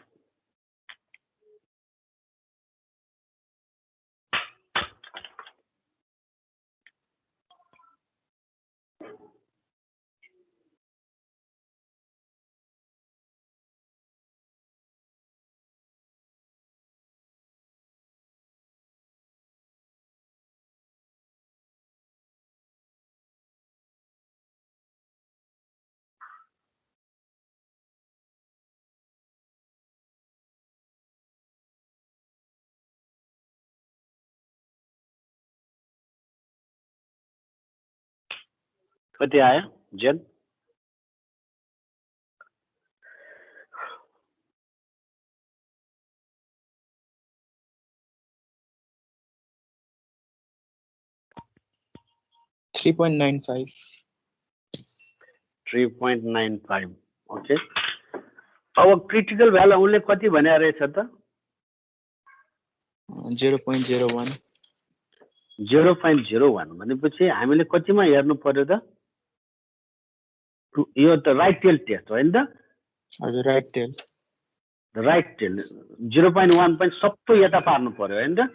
Speaker 1: कति आयो जेड
Speaker 8: $3.95
Speaker 1: 3.95 ओके अब क्रिटिकल भ्यालु उनले कति भने रहेछ त
Speaker 8: 0.01
Speaker 1: 0.01 भनेपछि हामीले कतिमा हेर्नु पर्यो त यो त राइट टेल टेस्ट हो हैन त
Speaker 8: हजुर राइट टेल
Speaker 1: 0.1 पनि सबै यता पार्नु पर्यो हैन त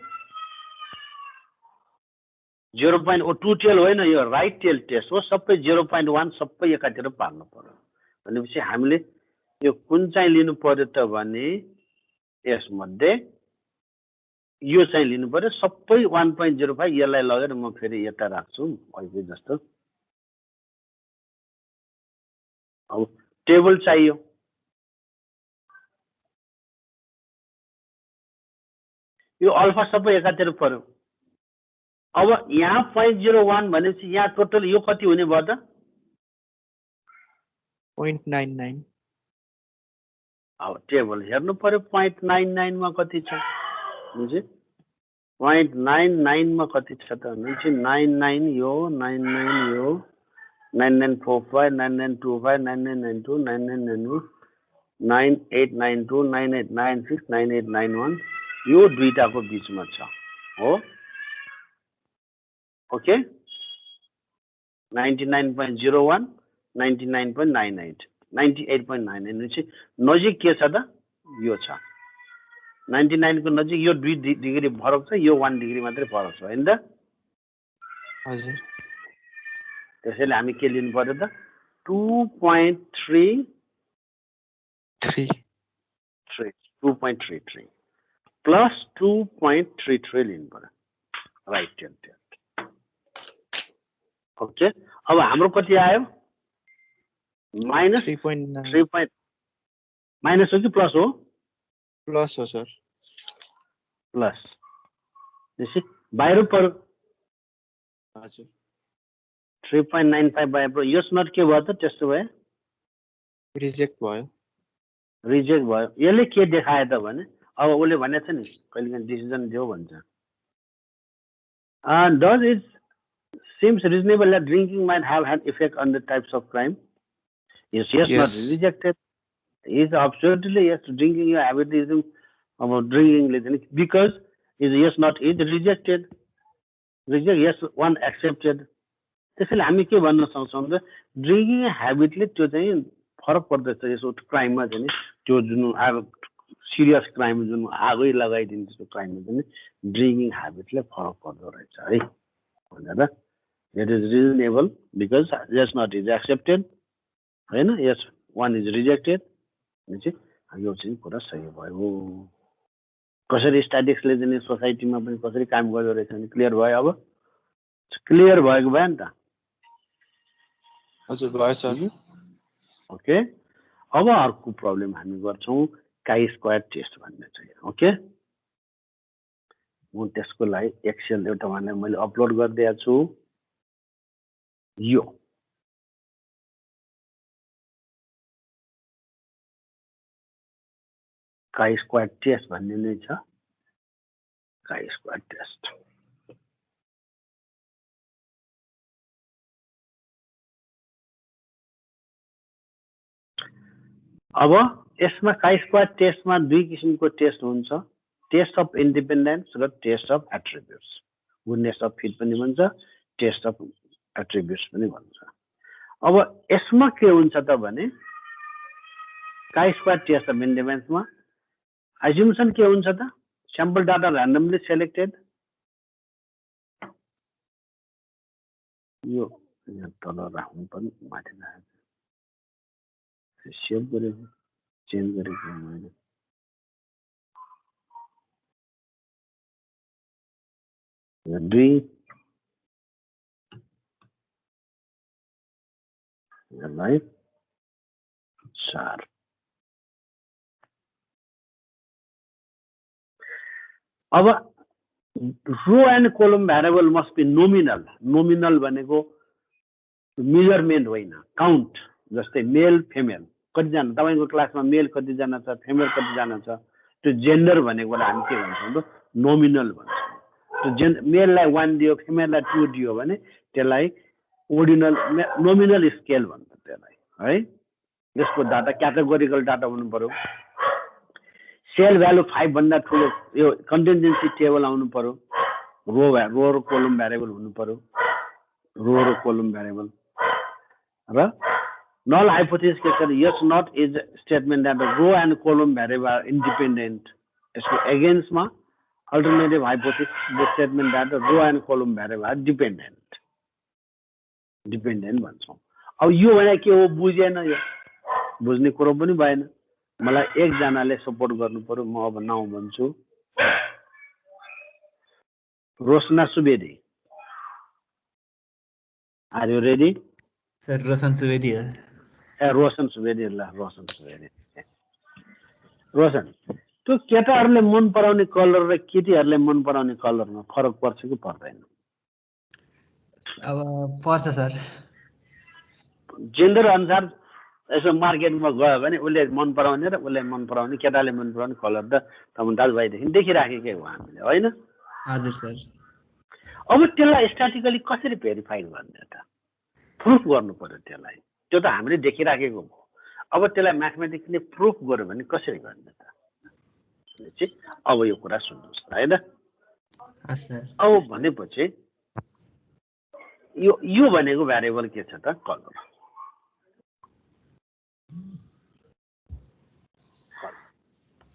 Speaker 1: 0.2 टेल होइन यो राइट टेल टेस्ट हो सबै 0.1 सबै एकातिर पार्नु पर्यो भनेपछि हामीले यो कुन चाहिँ लिनु पर्यो त भने यसमध्ये यो चाहिँ लिनु पर्यो सबै 1.05 यसलाई लगेर म फेरि यता राख्छु अहिले जस्तो अब टेबल चाहियो यो अल्फा सबै एकातिर पर्यो अब यहाँ 0.01 भनेपछि यहाँ टोटल यो कति हुने भयो त
Speaker 8: 0.99
Speaker 1: अब टेबल हेर्नु पर्यो 0.99 मा कति छ हुन्छ 0.99 मा कति छ त भनेपछि 99 यो 99 यो 9945 9925 9992 9991 9892 9896 9891 यो दुईटाको बीचमा छ हो ओके 99.01 99.98 98.99 भनेपछि नजिक के छ त यो छ 99 को नजिक यो 2 डिग्री फरक छ यो 1 डिग्री मात्रै फरक छ हैन त
Speaker 8: हजुर
Speaker 1: त्यसैले हामी के लिनु पर्यो त 2.33 2.33 प्लस 2.33 लिनु पर्यो राइट ओके अब हाम्रो कति आयो माइनस
Speaker 8: 3.9
Speaker 1: माइनस हो कि प्लस हो
Speaker 8: प्लस हो सर
Speaker 1: प्लस त्यसै बाहिर पर्यो
Speaker 8: हजुर
Speaker 1: 3.95 बाहिर यस नट के भयो त त्यस्तो भयो
Speaker 8: रिजेक्ट भयो
Speaker 1: रिजेक्ट भयो यसले के देखायो त भने अब उसले भनेछ नि कहिलेकाहीँ डिसिजन दियो भन्छ does it seems reasonable that drinking might have had effect on the types of crime yes not rejected is absolutely yes drinking your habit is about drinking because is yes not is reject yes one accepted त्यसैले हामी के भन्न सक्छौँ त drinking ह्याबिटले त्यो चाहिँ फरक पर्दछ यसो क्राइममा चाहिँ त्यो जुन सिरियस क्राइम जुन आगै लगाइदिन्छ त्यो क्राइममा चाहिँ ड्रिङ्किङ ह्याबिटले फरक पर्दो रहेछ है भनेर it is reasonable because H naught is accepted होइन यस वान इज रिजेक्टेड भनेपछि यो चाहिँ कुरा सही भयो कसरी स्ट्याटिक्सले चाहिँ सोसाइटीमा पनि कसरी काम गर्दो रहेछ भने क्लियर भयो अब क्लियर भएको भयो नि त
Speaker 8: हजुर भयो सर
Speaker 1: ओके अब अर्को प्रब्लम हामी गर्छौँ काई स्क्वायर टेस्ट भन्ने चाहिँ ओके म त्यसको लागि एक्सेल एउटा भने मैले अपलोड गरिदिएको छु यो काई स्क्वायर टेस्ट भन्ने नै छ काई स्क्वायर टेस्ट अब यसमा काई स्क्वायर टेस्टमा दुई किसिमको टेस्ट हुन्छ टेस्ट अफ इन्डिपेन्डेन्स र test of attributes goodness of fit पनि भन्छ टेस्ट अफ एट्रिब्युट्स पनि भन्छ अब यसमा के हुन्छ त भने काई स्क्वायर टेस्ट अफ इन्डिपेन्डेन्समा एज्युम्सन के हुन्छ त स्याम्पल डाटा र्यान्डमली सेलेक्टेड यो यहाँ तल राख्नु पनि माथि राखेको सेभ गरेको चेन्ज गरेको मैले दुई यसलाई 4 अब row and column variable must be nominal nominal भनेको मेजरमेन्ट होइन काउन्ट जस्तै मेल फिमेल कतिजना तपाईँको क्लासमा मेल कतिजना छ फिमेल कतिजना छ त्यो जेन्डर भनेको हामी के भन्छौँ त नोमिनल भन्छौँ त्यो मेललाई 1 दियो फिमेललाई 2 दियो भने त्यसलाई ओर्डिनल नोमिनल स्केल भन्छ त्यसलाई है यसको डाटा क्याटेगोरिकल डाटा हुनु पर्यो सेल भ्यालु 5 भन्दा ठुलो यो कन्टिन्जेन्सी टेबल आउनु पर्यो रो र कोलम भ्यारिएबल हुनु पर्यो रो र कोलम भ्यारिएबल र null hypothesis के छ yes not is statement that the row and column variable are independent यसको against मा alternative hypothesis the statement that the row and column variable are dependent भन्छौँ अब यो भने के हो बुझेन यो बुझ्ने कुरो पनि भएन मलाई एकजनाले सपोर्ट गर्नु पर्यो म अब नाउ भन्छु Roshana Subedi are you ready
Speaker 10: sir Roshan Subedi
Speaker 1: Roshan Subedi ल रोशन सुवेदी रोशन त्यो केटाहरूले मन पराउने कलर र केटीहरूले मन पराउने कलरमा फरक पर्छ कि पर्दैन
Speaker 10: अब पर्छ सर
Speaker 1: जेन्डर अनुसार यसो मार्केटमा गयो भने उसले मन पराउने र उसले मन पराउने केटाले मन पराउने कलर त तपाईँ दाजुभाइदेखि देखिराखेकै हो हामीले होइन
Speaker 10: हजुर सर
Speaker 1: अब त्यसलाई स्ट्याटिकली कसरी भेरिफाई गर्ने त प्रुफ गर्नु पर्यो त्यसलाई त्यो त हामीले देखिराखेको हो अब त्यसलाई म्याथमेटिकली प्रुफ गर्यो भने कसरी गर्ने त चाहिँ अब यो कुरा सुन्नुहोस् त हैन
Speaker 10: हस् सर
Speaker 1: अब भनेपछि यो भनेको भ्यारिएबल के छ त कलर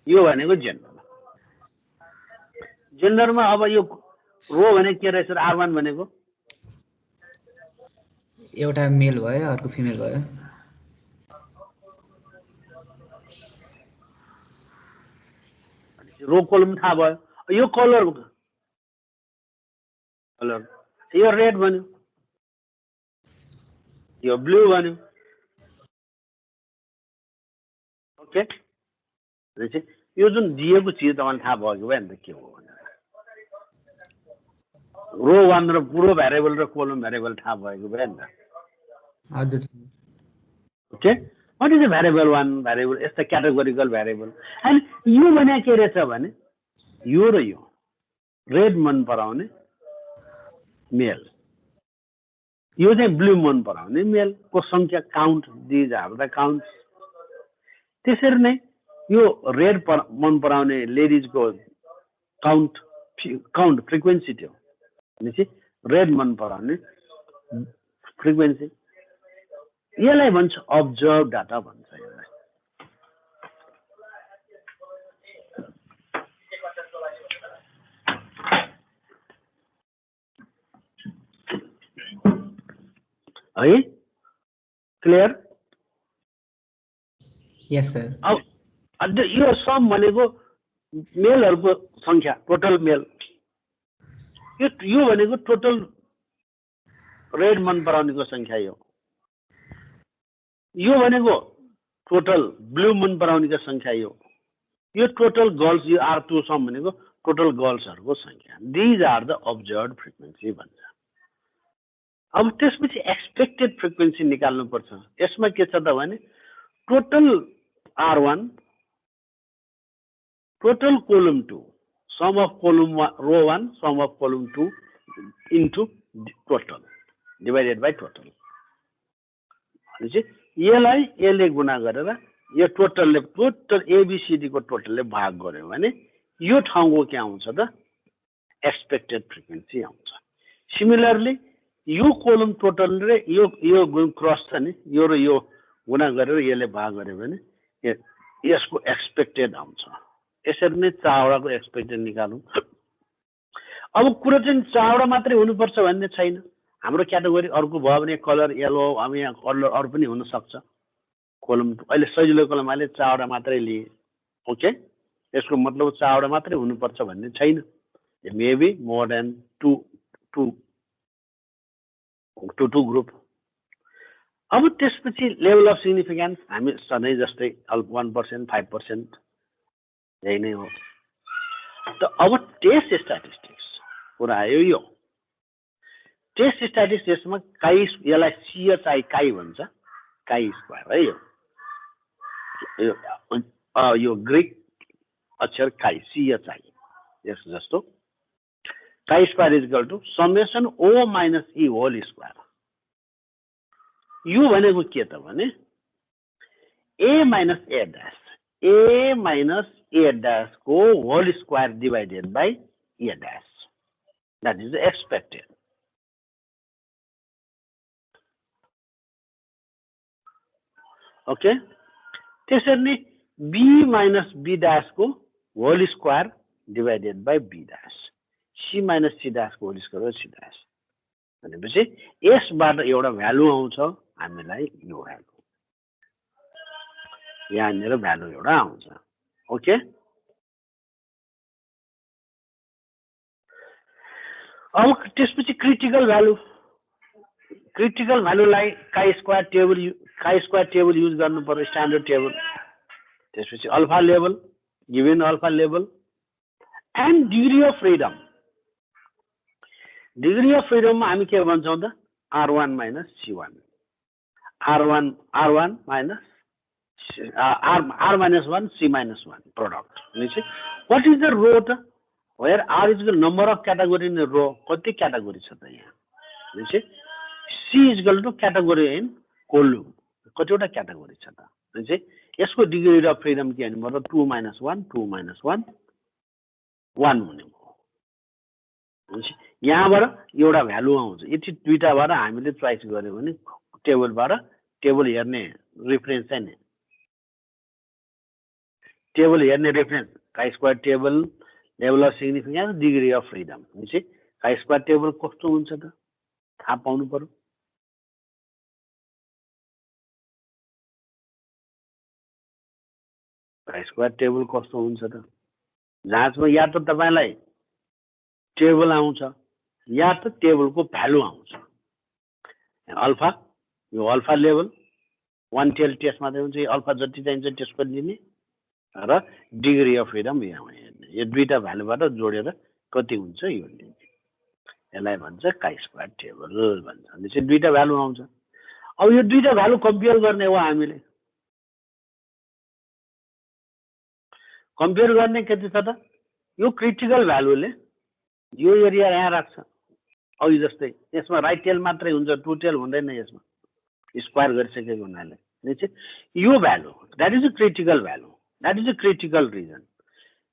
Speaker 1: यो भनेको जेन्डरमा अब यो रो भनेको के रहेछ R1 भनेको
Speaker 10: एउटा मेल भयो अर्को फिमेल भयो
Speaker 1: रो कलम थाहा भयो यो कलर यो रेड भन्यो यो ब्लू भन्यो ओके यो जुन दिएको चिज तपाईलाई थाहा भयो भने त के हो भनेर रो 1 र पुरो भ्यारिएबल र कोलम भ्यारिएबल थाहा भएको भए नि त
Speaker 10: हजुर
Speaker 1: okay what is a variable 1 variable यस्ता क्याटेगोरिकल भ्यारिएबल एन्ड यो भने के रहेछ भने यो र यो रेड मन पराउने मेल यो चाहिँ ब्लू मन पराउने मेल को संख्या count these are the count त्यसरी नै यो रेड मन पराउने लेडिज को काउन्ट फ्रिक्वेन्सी थियो भनेपछि रेड मन पराउने फ्रिक्वेन्सी यसलाई भन्छ अब्जर्भ डाटा भन्छ यसलाई है क्लियर
Speaker 10: यस सर
Speaker 1: अब यो सम भनेको मेलहरुको संख्या टोटल मेल यो भनेको टोटल रेड मन पराउनेको संख्या यो भनेको टोटल ब्लू मन पराउनेको संख्या यो टोटल गर्ल्स यो R2 सम भनेको टोटल गर्ल्सहरुको संख्या दिज आर द अब्जर्भड फ्रिक्वेन्सी भन्छ अब त्यसपछि एक्सपेक्टेड फ्रिक्वेन्सी निकाल्नु पर्छ यसमा के छ त भने total R1 total column 2 sum of column row 1 sum of column 2 into total divided by total भनेपछि यसलाई यसले गुणा गरेर यो टोटलले टोटल एबीसीडी को टोटलले भाग गर्यो भने यो ठाउँको के आउँछ त एक्सपेक्टेड फ्रिक्वेन्सी आउँछ सिमिलरली यो कोलम टोटल र यो क्रस छ नि यो र यो गुणा गरेर यसले भाग गर्यो भने यसको एक्सपेक्टेड आउँछ यसरी नै चावडाको एक्सपेक्टेड निकालौं अब कुरा चाहिँ चावडा मात्रै हुनुपर्छ भन्ने छैन हाम्रो क्याटेगोरी अर्को भयो भने कलर येलो अब यहाँ कलर अरु पनि हुन सक्छ कोलम अहिले सजिलो कलमले चावडा मात्रै लिए ओके यसको मतलब चावडा मात्रै हुनुपर्छ भन्ने छैन maybe more than two group अब त्यसपछि लेभल अफ सिग्निफिकेन्स हामी सधैँ जस्तै 1% 5% यही नै हो त अब टेस्ट स्ट्याटिस्टिक्स कुरा आयो यो टेस्ट स्ट्याटिस्टिक्स यसमा काई यसलाई सीएचआई काई भन्छ काई स्क्वायर है यो ग्रीक अक्षर काई सीएचआई यस जस्तो chi square is equal to summation O minus E whole square यो भनेको के त भने ए माइनस ए डैश को whole square divided by A dash that is expected okay त्यसरी नै बी माइनस बी डैश को whole square divided by B dash C minus C dash को होल स्क्वायर सी डैश भनेपछि यसबाट एउटा value आउँछ हामीलाई यो भ्यालु यहाँनिर भ्यालु एउटा आउँछ ओके अब त्यसपछि क्रिटिकल भ्यालुलाई काई स्क्वायर टेबल युज गर्नु पर्यो स्ट्यान्डर्ड टेबल त्यसपछि alpha level given alpha level and degree of फ्रिडममा हामी के भन्छौँ त R1 माइनस C1 R1 माइनस R minus 1 C minus 1 product. What is the row त where R equal number of category in row कति क्याटेगोरी छ त यहाँ भनेपछि C equal to category in column कतिवटा क्याटेगोरी छ त भनेपछि यसको डिग्री अफ फ्रिडम के भन्नु पर्दा 2 - 1 2 - 1 1 हुने भयो भनेपछि यहाँबाट एउटा भ्यालु आउँछ यति दुईटाबाट हामीले चोइस गर्यो भने टेबलबाट टेबल हेर्ने रेफरेन्स चाहिँ नि टेबल हेर्ने reference Kai square table level of significance degree of freedom भनेपछि काई स्क्वायर टेबल कस्तो हुन्छ त थाहा पाउनु पर्यो काई स्क्वायर टेबल कस्तो हुन्छ त जाँचमा या त तपाईलाई टेबल आउँछ या त टेबलको भ्यालु आउँछ अल्फा यो alpha level one tail test मात्रै हुन्छ अल्फा जति चाहिन्छ त्यसको लिने र डिग्री अफ फ्रिडम यहाँ हेर्ने यो दुईटा भ्यालुबाट जोडेर कति हुन्छ यो लिने यसलाई भन्छ काई स्क्वायर टेबल भन्छ भनेपछि दुईटा भ्यालु आउँछ अब यो दुईटा भ्यालु कम्पेयर गर्ने हो हामीले कम्पेयर गर्ने कति छ त यो क्रिटिकल भ्यालुले यो एरिया यहाँ राख्छ अघि जस्तै यसमा राइट टेल मात्रै हुन्छ टु टेल हुँदैन यसमा स्क्वायर गरिसकेको हुनाले भनेपछि यो value that is a critical value that is a critical region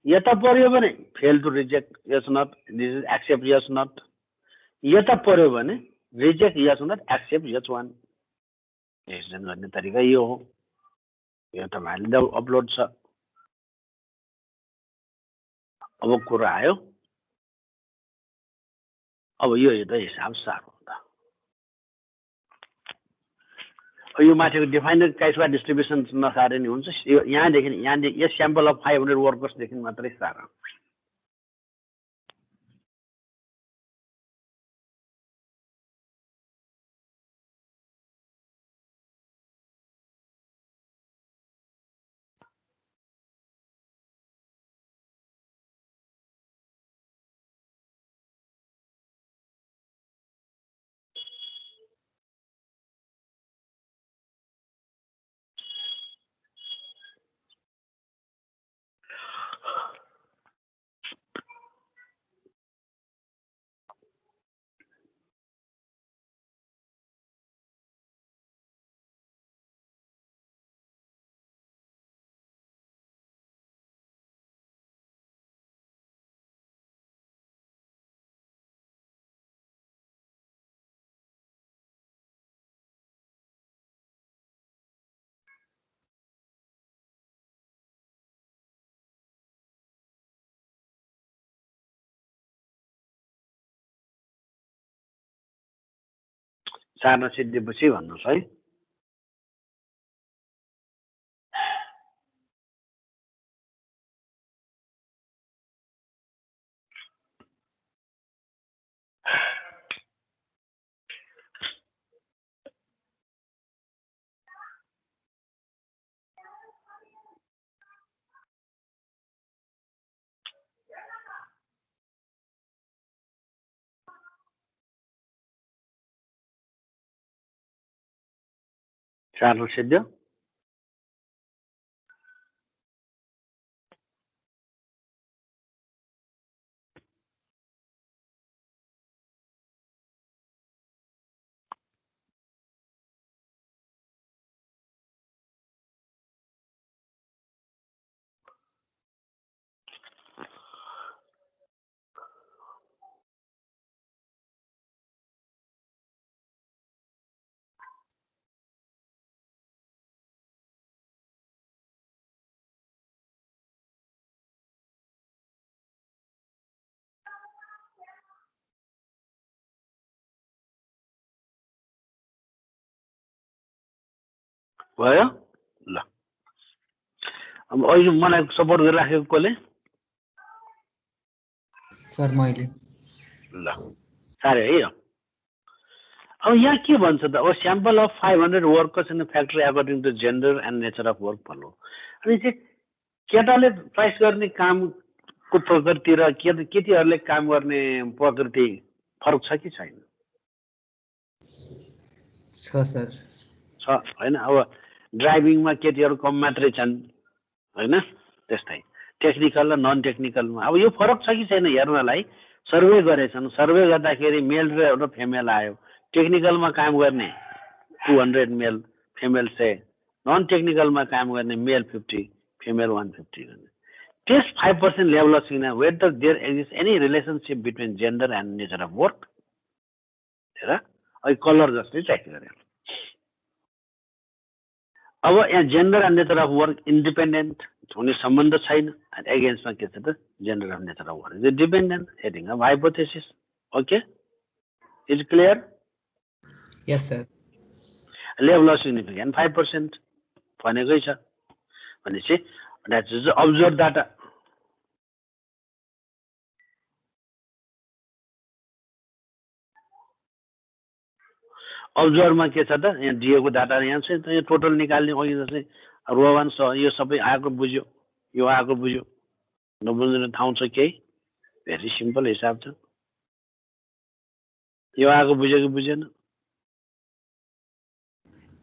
Speaker 1: यता पर्यो भने fail to reject H naught this is accept H naught यता पर्यो भने reject H naught accept H one decision गर्ने तरिका यो हो यो तपाईँहरूले अपलोड छ अब कुरा आयो अब यो त हिसाब साह्रो हुन्छ यो माथिको डिफाइनर काइस्क्वायर डिस्ट्रिब्युसन नसारे नि हुन्छ यो यहाँदेखि यस स्याम्पल अफ 500 वर्कर्सदेखि मात्रै साह्रो सार्न सिद्धिएपछि भन्नुहोस् है सार्न सिद्ध्यो भयो ल अब अहिले मलाई सपोर्ट गरिराखेको कसले
Speaker 10: सर मैले
Speaker 1: ल साह्रै है अब यहाँ के भन्छ त अब sample of 500 workers in factory according to gender and nature of work follow अनि चाहिँ केटाले चोइस गर्ने कामको प्रकृति र केटीहरूले काम गर्ने प्रकृति फरक छ कि छैन
Speaker 10: छ सर
Speaker 1: छ हैन अब ड्राइभिङमा केटीहरू कम मात्रै छन् हैन त्यस्तै टेक्निकल र नन टेक्निकलमा। अब यो फरक छ कि छैन हेर्नलाई सर्वे गरेछन्। सर्वे गर्दाखेरि मेल र फिमेल आयो। टेक्निकलमा काम गर्ने 200 मेल फिमेल से, नन टेक्निकलमा काम गर्ने मेल 50 फिमेल 150 गर्ने। Test 5% level of significance whether there exist any relationship between gender and nature of work. हेर अहिले कलर जस्तै चेक गरे। अब यहाँ gender and nature of work independent हुने सम्बन्ध छैन। एगेन्स्टमा के छ त gender and nature of work is dependent heading of hypothesis. Okay is clear?
Speaker 10: Yes sir.
Speaker 1: Level of significance 5% भनेकै छ भनेपछि द्याट इज अब्जर्भ डाटा। अब्जर्भमा के छ त यहाँ दिएको डाटा यहाँ छ त, यहाँ टोटल निकाल्ने अघि जस्तै रोवान यो सबै आएको बुझ्यो, यो आएको बुझ्यो, नबुझ्ने ठाउँ छ केही? भेरी सिम्पल हिसाब छ। यो आएको बुझ्यो कि बुझेन?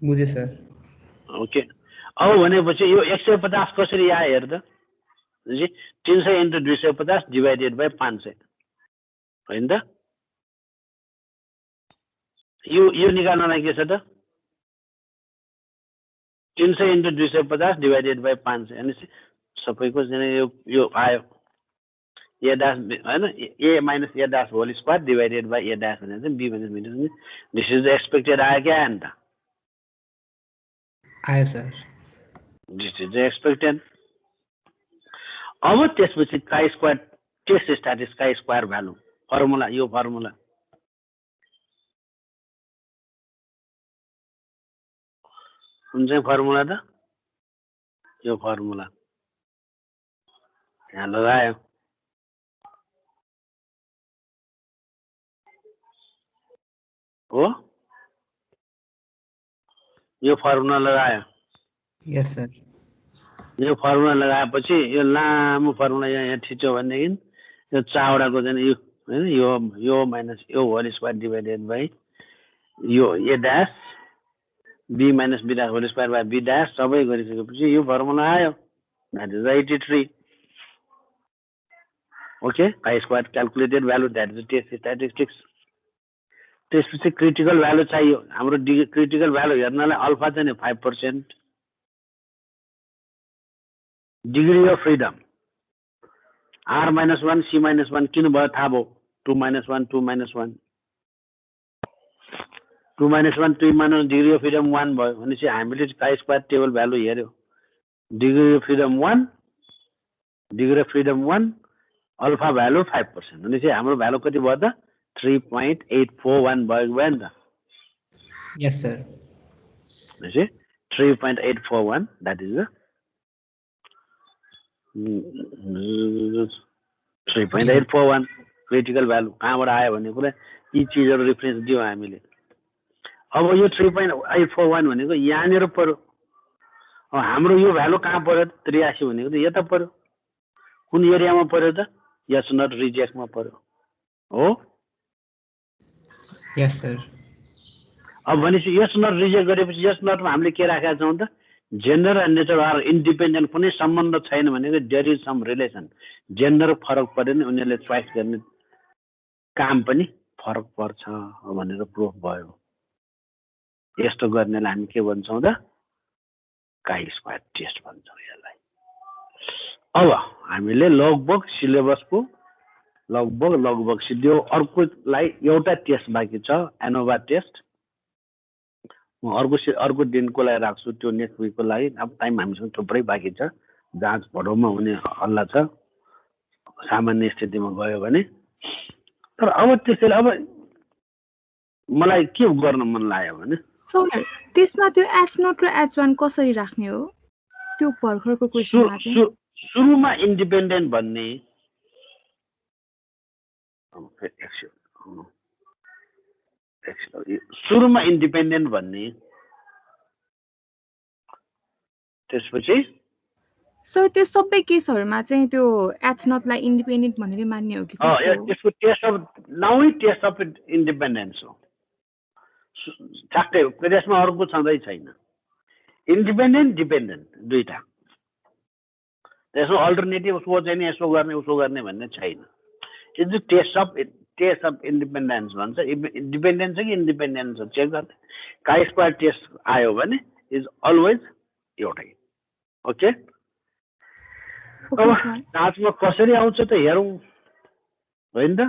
Speaker 10: बुझेँ सर।
Speaker 1: ओके अब भनेपछि यो 150 कसरी आयो हेर त। 300 इन्टु 250 डिभाइडेड बाई 500 होइन त? यो निकाल्नलाई के छ त 300 इन्टु 250 डिभाइडेड बाई 500 अनि सबैको यो आयो ए डैश होइन A minus A dash whole square divided by A dash भनेर चाहिँ B minus B this is expected आयो क्या अन्त?
Speaker 10: आयो सर।
Speaker 1: This is expected. अब त्यसपछि chi square test statistics chi square value formula यो फर्मुला कुन चाहिँ फर्मुला त? यो फर्मुला यहाँ लगायो। हो यो फर्मुला लगायो।
Speaker 10: यस सर।
Speaker 1: यो फर्मुला लगाएपछि यो लामो फर्मुला यहाँ ठिच्यो भनेदेखि यो चावडाको चाहिँ यो होइन यो माइनस यो होल स्क्वायर डिभाइडेड बाई यो A dash B minus B dash whole square by B dash सबै गरिसकेपछि यो फर्मुला आयो। That is 83। Okay chi square calculated value that is test statistics. त्यसपछि क्रिटिकल भ्यालु चाहियो। हाम्रो क्रिटिकल भ्यालु हेर्नलाई alpha चाहिँ 5%, degree of freedom R minus 1 C minus 1 किन भयो थाहा भयो? 2 minus 1 2 minus 1 2 minus 1 2 minus degree of freedom 1 भयो भनेपछि हामीले काई स्क्वायर टेबल भ्यालु हेऱ्यो। Degree of freedom 1 degree of freedom 1 alpha value 5% भनेपछि हाम्रो भ्यालु कति भयो त? 3.841 भयो नि त?
Speaker 10: यस सर।
Speaker 1: भनेपछि 3.841 द्याट इज 3.841 क्रिटिकल भ्यालु कहाँबाट आयो भन्ने कुरा यी चिजहरू रिफरेन्स दियो हामीले। अब यो 3.841 भनेको यहाँनिर पर्यो। अब हाम्रो यो भ्यालु कहाँ पर्यो? 83 भनेको त यता पर्यो। कुन एरियामा पर्यो त? यस नट रिजेक्टमा पर्यो। हो
Speaker 10: यस सर।
Speaker 1: अब भनेपछि यस नट रिजेक्ट गरेपछि यस नटमा हामीले के राखेका छौँ त? Gender and nature are independent कुनै सम्बन्ध छैन भनेको there is some relation. Gender फरक पऱ्यो नि उनीहरूले चोइस गर्ने काम पनि फरक पर्छ भनेर प्रुफ भयो। यस्तो गर्नेलाई हामी के भन्छौँ त? काई स्क्वायर टेस्ट भन्छौँ यसलाई। अब हामीले लगभग सिलेबसको लगभग सिद्धियो। अर्कोलाई एउटा टेस्ट बाँकी छ एनोभा टेस्ट। म अर्को दिनको लागि राख्छु त्यो नेक्स्ट विकको लागि। अब टाइम हामीसँग थुप्रै बाँकी छ। जाँच भडौमा हुने हल्ला छ सामान्य स्थितिमा गयो भने। तर अब त्यसैले अब मलाई के गर्न मन लाग्यो भने
Speaker 11: सर त्यसमा त्यो H0 र H1 कसरी राख्ने हो? त्यो भर्खरको क्वेशनमा चाहिँ
Speaker 1: सुरुमा इन्डिपेन्डेन्ट भन्ने सुरुमा इन्डिपेन्डेन्ट भन्ने त्यसपछि
Speaker 11: सर त्यो सबै केसहरुमा चाहिँ त्यो H0 लाई इन्डिपेन्डेन्ट भनेर मान्ने हो कि
Speaker 1: त्यसको test of now test of independence हो। ठ्याक्कै त्यसमा अर्को छँदै छैन। इन्डिपेन्डेन्ट डिपेन्डेन्ट दुईटा त्यसमा अल्टरनेटिभ उसको चाहिँ नि यसो गर्ने उसो गर्ने भन्ने छैन. It's the test of independence भन्छ. डिपेन्डेन्स छ कि इन्डिपेन्डेन्स छ चेक गर्ने. काई स्क्वायर टेस्ट आयो भने इज अलवेज एउटै. ओके. अब जाँचमा कसरी आउँछ त हेरौँ होइन त.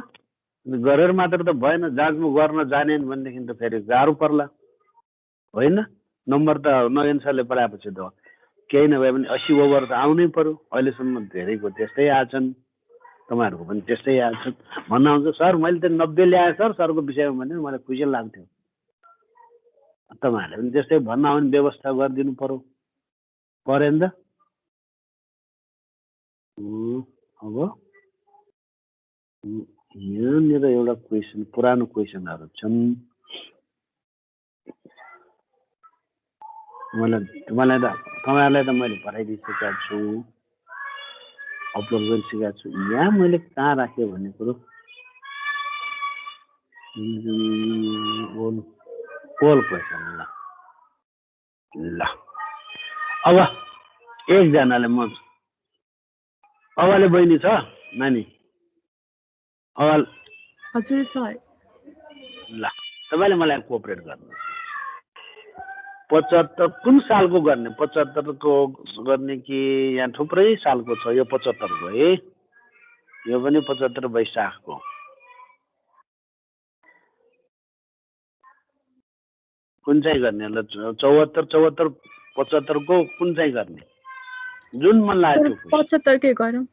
Speaker 1: गरेर मात्र त भएन. जाँचमा गर्न जानेन भनेदेखि त फेरि गाह्रो पर्ला होइन. नम्बर त नयनसरले पढाएपछि त केही नभए पनि 80 ओभर त आउनै पर्यो. अहिलेसम्म धेरैको त्यस्तै आछन्, तपाईँहरूको पनि त्यस्तै आछन्. भन्न आउँछ सर मैले त 90 ल्याएँ सर सरको विषयमा भने मलाई खुसी लाग्थ्यो. तपाईँहरूले पनि त्यस्तै भन्न आउने व्यवस्था गरिदिनु पर्यो. पऱ्यो नि त. अब यहाँनिर एउटा क्वेसन, पुरानो क्वेसनहरू छन्. तपाईँहरूलाई त मैले पठाइदिइसकेको छु, अपलोड गरिसकेको छु. यहाँ मैले कहाँ राखेँ भन्ने कुरो पोल क्वेसन. ल अब एकजनाले म अवाले बहिनी छ नानी? अवाल
Speaker 11: हजुर सर.
Speaker 1: ल तपाईँले मलाई कोअपरेट गर्नु. 75 कुन सालको गर्ने? 75 को गर्ने कि यहाँ थुप्रै सालको छ. यो 75 को है, यो पनि 75 वैशाखको. कुन चाहिँ गर्ने? ल 74 75 को कुन चाहिँ गर्ने? जुन मन लाग्यो
Speaker 11: 75 कै गरौँ.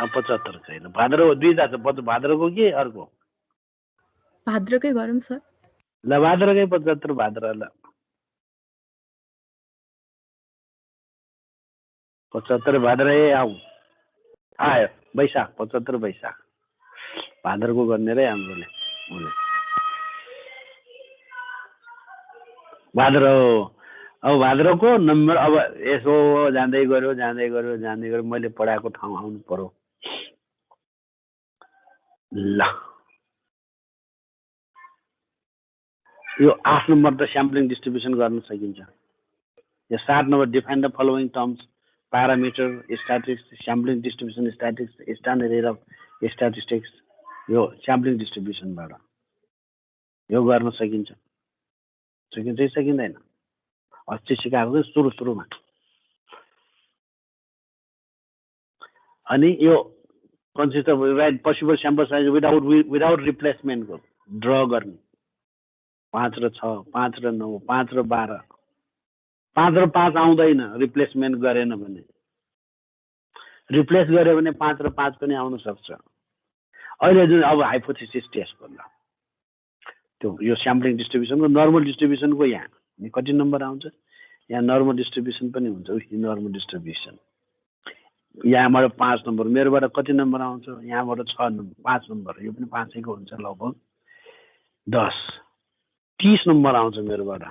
Speaker 1: 75 छैन. भाद्र दुईटा छ. भाद्रको कि अर्को?
Speaker 11: भाद्रकै गरौँ सर.
Speaker 1: ल भाद्रकै 75 भाद्र. ल 75 भाद्र आऊ आयो. वैशाख 75 वैशाख. भाद्रको गर्ने रे हाम्रोले. भाद्र हो. अब भाद्रको नम्बर अब यसो जाँदै गयो मैले पढाएको ठाउँ आउनु पर्यो. ल यो 8 नम्बर त स्याम्पलिङ डिस्ट्रिब्युसन गर्न सकिन्छ. यो 7 number define the following terms, parameter, statistics, sampling distribution, statistics, standard error of statistics. यो स्याम्पलिङ डिस्ट्रिब्युसनबाट यो गर्न सकिन्छ. सकिन्छ सकिँदैन? अस्ति सिकाएको सुरुमा. अनि यो consist of right possible sample size without रिप्लेसमेन्टको ड्र गर्ने. 5 र 6, 5 र 9, 5 र 12. 5 र 5 आउँदैन रिप्लेसमेन्ट गरेन भने. रिप्लेस गर्यो भने 5 र 5 पनि आउन सक्छ. अहिले जुन अब हाइपोथेसिस टेस्ट गर्दा त्यो यो स्याम्पलिङ डिस्ट्रिब्युसनको नर्मल डिस्ट्रिब्युसनको यहाँ कति नम्बर आउँछ? यहाँ नर्मल डिस्ट्रिब्युसन पनि हुन्छ. नर्मल डिस्ट्रिब्युसन यहाँबाट 5 नम्बर, मेरोबाट कति नम्बर आउँछ? यहाँबाट 5 नम्बर. यो पनि 5 को हुन्छ. लगभग 10 30 नम्बर आउँछ मेरोबाट.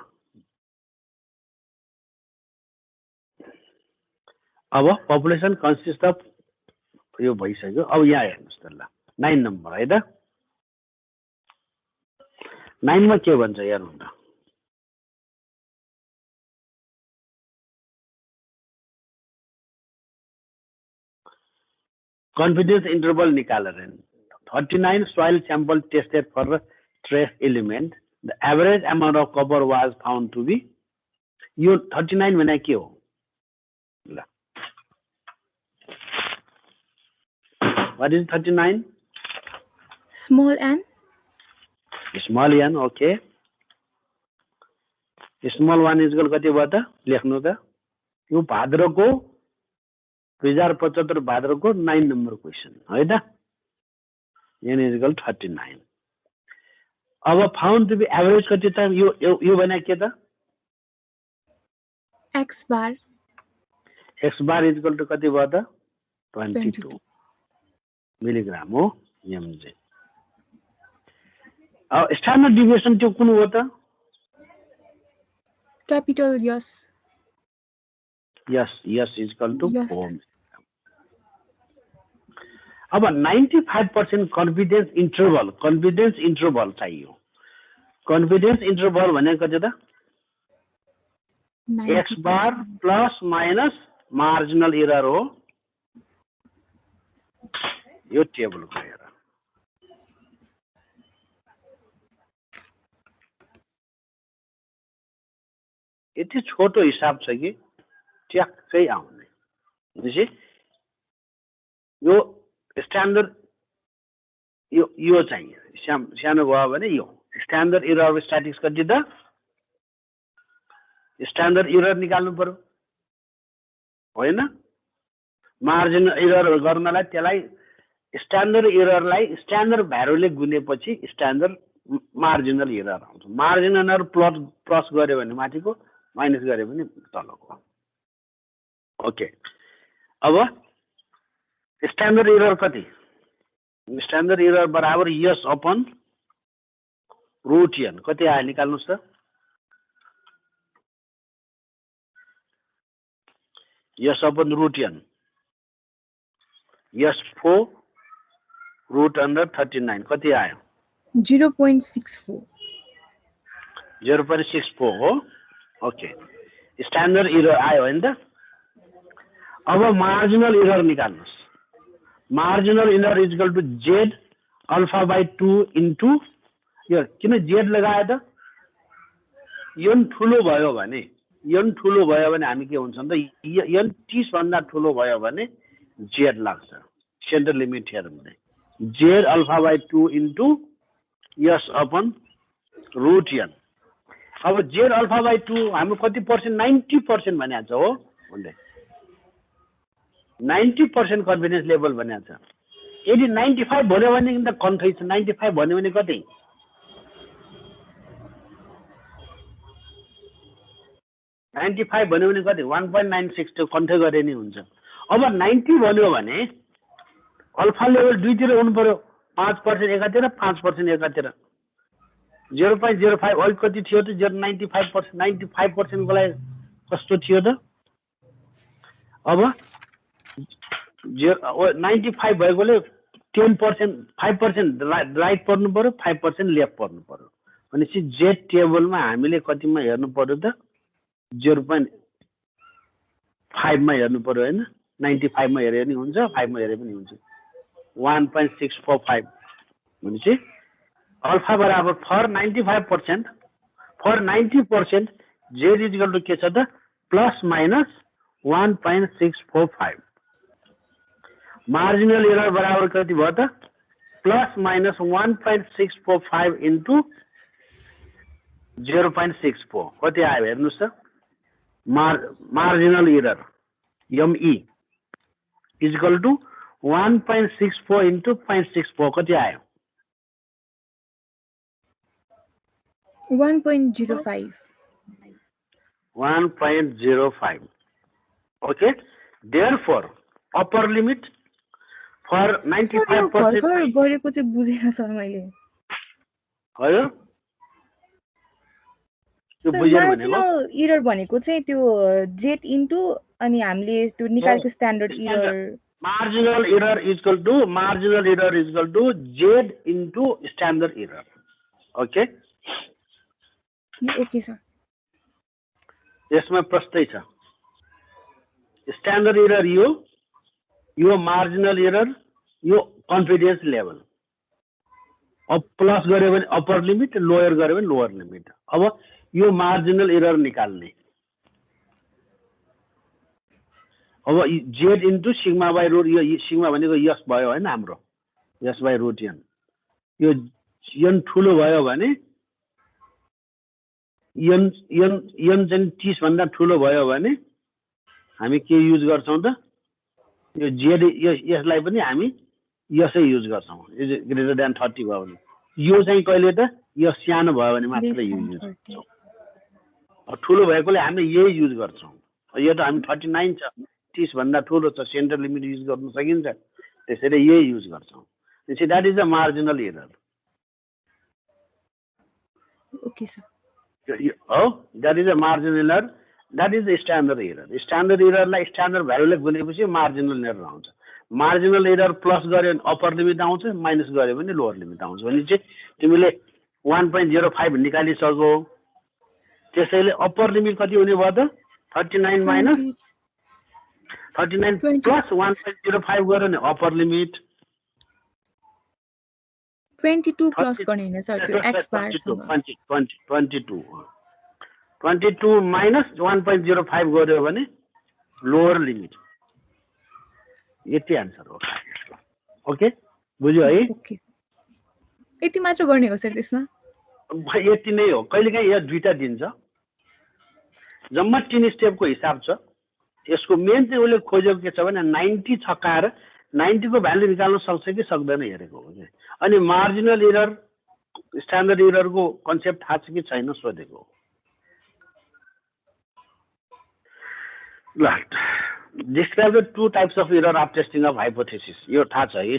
Speaker 1: अब पपुलेसन कन्सिस्ट अफ यो भइसक्यो. अब यहाँ हेर्नुहोस् त. ल 9 नम्बर है त. 9 मा के भन्छ हेर्नु त. कन्फिडेन्स इन्टरभल निकालेर 39 soil sample tested for trace element. The average amount of copper was found to be. यो 39 भने के हो? ल What is 39?
Speaker 11: Small n.
Speaker 1: Small n, okay. Small 1 is equal कति भयो त? लेख्नु त. यो भाद्रको 2075 भाद्रको 9 नम्बर क्वेसन है त. n is equal 39. अब फाउन्ड टु बी एभरेज कति त? यो भने के त?
Speaker 11: x bar.
Speaker 1: x bar is equal to कति भयो त? 22 मिलिग्राम हो mg. अब स्ट्यान्डर्ड डिभिएसन त्यो कुन हो त?
Speaker 11: Capital yes.
Speaker 1: Yes is equal to
Speaker 11: Yes.
Speaker 1: 4. अब 95% कन्फिडेन्स इन्टरभल चाहियो. कन्फिडेन्स इन्टरभल भनेको कति त? x बार प्लस माइनस मार्जिनल एरर हो यो टेबलको हेर यति छोटो हिसाब छ कि ट्याक्कै आउने भनेपछि यो स्ट्यान्डर्ड यो चाहिँ सानो भयो भने यो स्ट्यान्डर्ड एरर अफ स्ट्याटिक्स कति त स्ट्यान्डर्ड एरर निकाल्नु पर्यो होइन मार्जिनल एरर गर्नलाई त्यसलाई स्ट्यान्डर्ड एररलाई स्ट्यान्डर्ड भ्यालुले गुनेपछि स्ट्यान्डर्ड मार्जिनल एरर आउँछ मार्जिनल एरर प्लस गर्यो भने माथिको माइनस गर्यो भने तलको ओके अब स्ट्यान्डर्ड एरर कति स्ट्यान्डर्ड एरर बराबर यस अपन रुट n कति आयो निकाल्नुस् त S upon root n S 4 root under 39 कति आयो
Speaker 11: 0.64
Speaker 1: 0.64 हो ओके स्ट्यान्डर्ड एरर आयो हैन त अब मार्जिनल एरर निकाल्नुस् marginal error is equal to z alpha by 2 into यो किन z लगाए त यो ठुलो भयो भने हामी के हुन्छ नि त n 30 भन्दा ठुलो भयो भने z लाग्छ सेन्टर लिमिट हेर्नु z alpha by 2 into S upon root n अब z अल्फा बाइ 2 हामी कति पर्सेन्ट 90% भनेको छ हो भन्दै 90% कन्फिडेन्स लेभल भनेको छ यदि 95 भन्यो भने त कन्फिडेन्स 95 भन्यो भने कति 95 भन्यो भने कति 1.96 त्यो कन्फे गरे नि हुन्छ अब 90 भन्यो भने अल्फा लेभल दुईतिर हुनु पर्यो 5% एकातिर 5% एकातिर 0.05 अहिले कति थियो त 95% को लागि कस्तो थियो त अब 95 भएकोले 10% 5% राइट पर्नु पर्यो 5% लेफ्ट पर्नु पर्यो भनेपछि जेड टेबलमा हामीले कतिमा हेर्नु पर्यो त 0.5 मा हेर्नु पर्यो हैन 95 मा हेरे पनि हुन्छ 5 मा हेरे पनि हुन्छ 1.645 भनेपछि अल्फा बराबर for 95% for 90% z is equal to के छ त प्लस माइनस 1.645 मार्जिनल एरर बराबर कति भयो त प्लस माइनस 1.645 इन्टु 0.64 कति आयो हेर्नुस् त marginal error ME is equal to 1.64 into 0.64 कति आयो
Speaker 11: 1.05
Speaker 1: 1.05 okay therefore upper limit for 95%
Speaker 11: गरेको चाहिँ बुझेन सर मैले
Speaker 1: हैन त्यो बुझेन भने
Speaker 11: एरर भनेको चाहिँ त्यो जेट इन्टु अनि हामीले त्यो निकालेको standard error
Speaker 1: marginal error is equal to z into standard error okay
Speaker 11: okay sir
Speaker 1: यसमा प्रश्नै छ स्ट्यान्डर्ड एरर यो मार्जिनल एरर यो कन्फिडेन्स लेभल अब प्लस गर्यो भने अप्पर लिमिट लोयर गर्यो भने लोअर लिमिट अब यो मार्जिनल एरर निकाल्ने अब Z into sigma by root यो सिग्मा भनेको यस भयो हैन हाम्रो यस बाई रुट n यो n ठुलो भयो भने n चाहिँ 30 भन्दा ठुलो भयो भने हामी के युज गर्छौं त यो जेड यसलाई पनि हामी यसै युज गर्छौं यो ग्रेटर देन 30 भयो भने यो चाहिँ कहिले त यो सानो भयो भने मात्र युज गर्छौं ठुलो भएकोले हामी यही युज गर्छौं यो त हामी 39 छ 30 भन्दा ठुलो छ सेन्टर लिमिट युज गर्न सकिन्छ त्यसैले यही युज गर्छौं त्यसै that is the marginal error
Speaker 11: okay sir
Speaker 1: हो that is the marginal error that is the standard एररलाई स्ट्यान्डर्ड भ्यालुले गुनेपछि मार्जिनल एरर आउँछ मार्जिनल एरर प्लस गर्यो भने अप्पर लिमिट आउँछ माइनस गर्यो भने लोअर लिमिट आउँछ भने चाहिँ तिमीले 1.05 निकालिसक्यो त्यसैले अप्पर लिमिट कति हुने भयो त 39 माइनस 39 प्लस 1.05 गर्यो भने अप्पर लिमिट
Speaker 11: 22 प्लस गर्ने होइन सर त्यो एक्स बारसँग
Speaker 1: 22 माइनस 1.05 गर्यो भने लोअर लिमिट यति आन्सर हो ओके बुझ्यो है
Speaker 11: ओके यति मात्र गर्ने हो सर त्यसमा
Speaker 1: यति नै हो कहिलेकाहीँ यो दुईटा दिन्छ जम्मा 3 स्टेपको हिसाब छ यसको मेन चाहिँ उसले खोजेको के छ भने 90 छकाएर 90 को भ्यालु निकाल्न सक्छ कि सक्दैन हेरेको हो अनि मार्जिनल एरर स्ट्यान्डर्ड एररको कन्सेप्ट थाहा छ कि छैन सोधेको ल describe the two types of error of testing of hypothesis यो थाहा छ है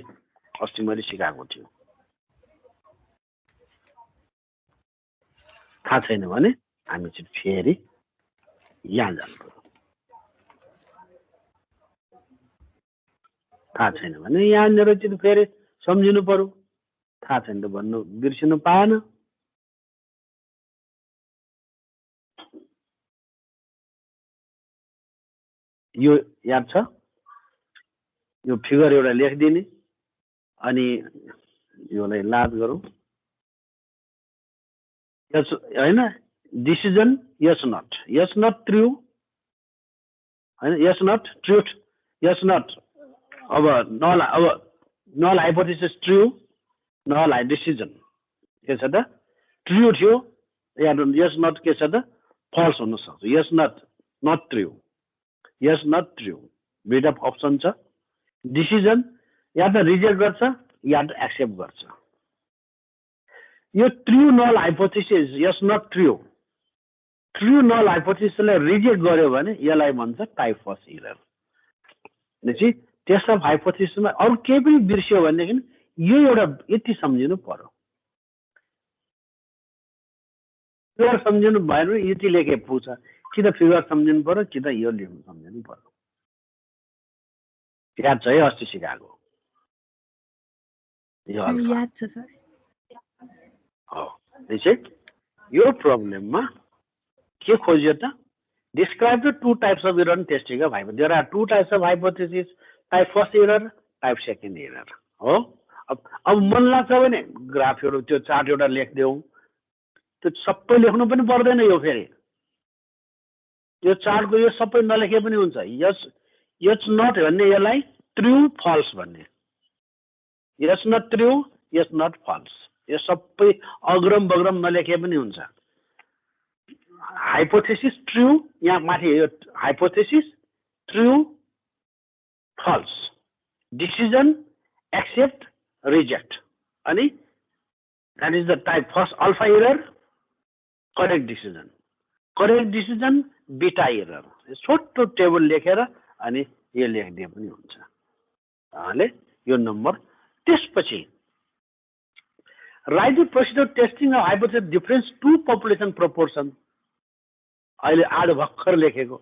Speaker 1: अस्ति मैले सिकाएको थियो थाहा छैन भने हामी चाहिँ फेरि यहाँ जानुपर्छ थाहा छैन भने यहाँनिर चाहिँ फेरि सम्झिनु पर्यो थाहा छैन त भन्नु बिर्सिनु पाएन यो याद छ यो फिगर एउटा लेखिदिने अनि योलाई लाद गरौँ यस हैन डिसिजन यस नट ट्रू हैन यस नट ट्रुथ यस नट अब नल हाइपोथेसिस ट्रू नल डिसिजन के छ त ट्रू थियो या यस नट के छ त फल्स हुन सक्छ यस नट ट्रू यस नट ट्रू दुईटा अप्सन छ डिसिजन या त रिजेक्ट गर्छ या त एक्सेप्ट गर्छ यो ट्रू नल हाइपोथेसिस यस नट ट्रू नल हाइपोथेसिसलाई रिजेक्ट गर्यो भने यसलाई भन्छ टाइप फर्स्ट एरर भनेपछि टेस्ट अफ हाइपोथेसिसमा अरू केही पनि बिर्स्यो भनेदेखि यो एउटा यति सम्झिनु पर्यो फिगर सम्झिनु भएन भने यति लेखे पुग्छ कि त फिगर सम्झिनु पर्यो कि त यो लेख्नु सम्झिनु पर्यो याद छ है अस्ति सिकाएको
Speaker 11: याद छ सर
Speaker 1: हो यो प्रब्लममा के खोज्यो त describe the two types of error in testing of hypothesis there are two types of hypothesis type first error type second error हो अब मन लाग्छ भने ग्राफहरू त्यो चार्ट एउटा लेखिदेऊ त्यो सबै लेख्नु पनि पर्दैन यो फेरि यो चार्टको यो सबै नलेखे पनि हुन्छ यस नट भन्ने यसलाई ट्रू फल्स भन्ने यस नट ट्रू यस नट फल्स यो सबै अग्रम बग्रम नलेखे पनि हुन्छ हाइपोथेसिस ट्रू यहाँ माथि यो hypothesis true false decision accept reject अनि that is the type first alpha error correct decision beta error छोटो टेबल लेखेर अनि यो लेखिदिए पनि हुन्छ उहाँले यो नम्बर त्यसपछि write the procedure testing of hypothesis difference two population proportion अहिले आज भर्खर लेखेको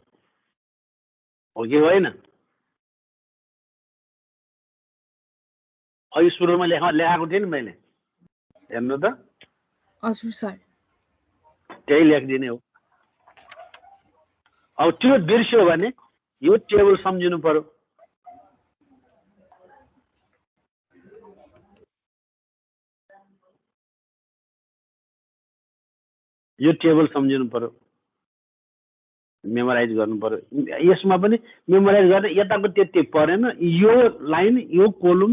Speaker 1: हो कि होइन अघि सुरुमा लेखाएको थिएँ नि मैले हेर्नु त
Speaker 11: हजुर सर
Speaker 1: त्यही लेखिदिने हो अब त्यो बिर्स्यो भने यो टेबल सम्झिनु पर्यो यो टेबल सम्झिनु पर्यो मेमोराइज गर्नु पर्यो यसमा पनि मेमोराइज गरेर यताको त्यति परेन यो लाइन यो कोलम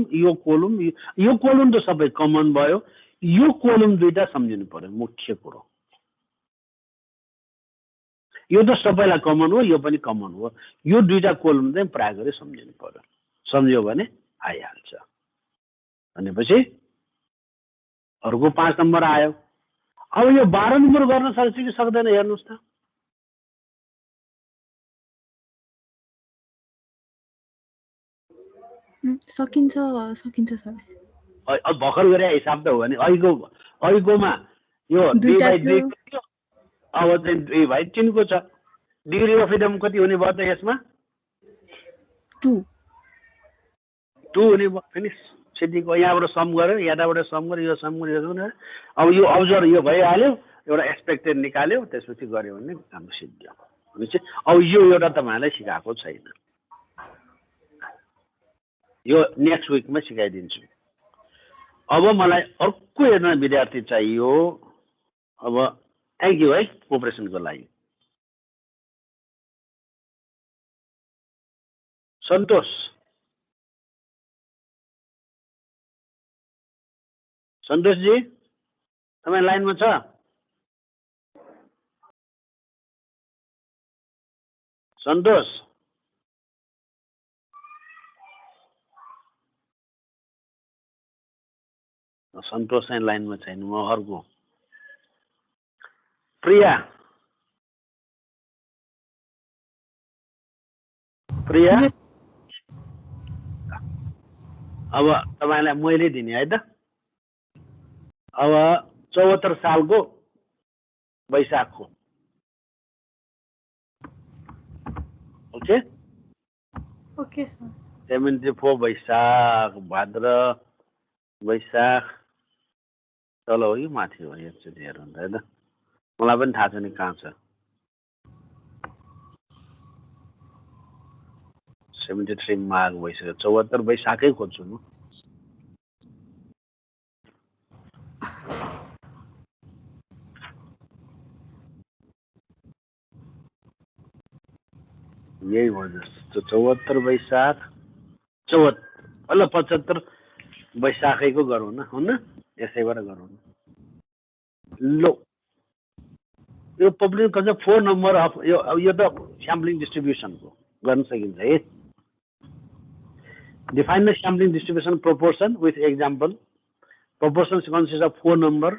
Speaker 1: त सबै कमन भयो यो कोलम दुईटा सम्झिनु पर्यो मुख्य कुरो यो त सबैलाई कमन हो यो पनि कमन हो यो दुईटा कोलम चाहिँ प्राय गरी सम्झिनु पर्यो सम्झ्यो भने आइहाल्छ भनेपछि अर्को 5 नम्बर आयो अब यो 12 नम्बर गर्न सक्छ कि सक्दैन हेर्नुहोस् त
Speaker 11: सकिन्छ सर
Speaker 1: अब भर्खर गरे हिसाब त हो भने अहिलेकोमा यो 2/2 अब चाहिँ 2/3 को छ डिग्री अफ फ्रिडम कति हुने भयो त यसमा 2 हुने भयो फिनिस सिद्धिको यहाँबाट सम गरेर यताबाट सम गरेर यो सम गरेर अब यो अब्जर्भ यो भइहाल्यो एउटा एक्सपेक्टेड निकाल्यो त्यसपछि गऱ्यो भने काम सिद्धियो भनेपछि अब यो एउटा तपाईँहरूलाई सिकाएको छैन यो नेक्स्ट विकमा सिकाइदिन्छु अब मलाई अर्को एकजना विद्यार्थी चाहियो। अब थ्याङ्क यू है कोअपरेसनको लागि। सन्तोष सन्तोषजी तपाईँ लाइनमा छ? सन्तोष सन्तोष चाहिँ लाइनमा छैन। म अर्को प्रिया प्रिया अब तपाईँलाई मैले दिने है त। अब 74 सालको वैशाखको। Okay
Speaker 2: okay sir.
Speaker 1: 74 वैशाख भाद्र वैशाख तल हो कि माथि हो एकचोटि हेरौँ त है त। मलाई पनि थाहा छैन कहाँ छ। 73 माघ भइसक्यो। 74 वैशाखै खोज्छु म। यही हो जस्तो। 74 वैशाख 75 वैशाखैको गरौँ न, हुन्न? यसैबाट गरौँ न। लो यो पब्लिक कन्छ 4 नम्बर अफ यो त स्याम्पलिङ डिस्ट्रिब्युसनको गर्न सकिन्छ है। Define the sampling distribution proportion with example. Proportion consist of 4 number.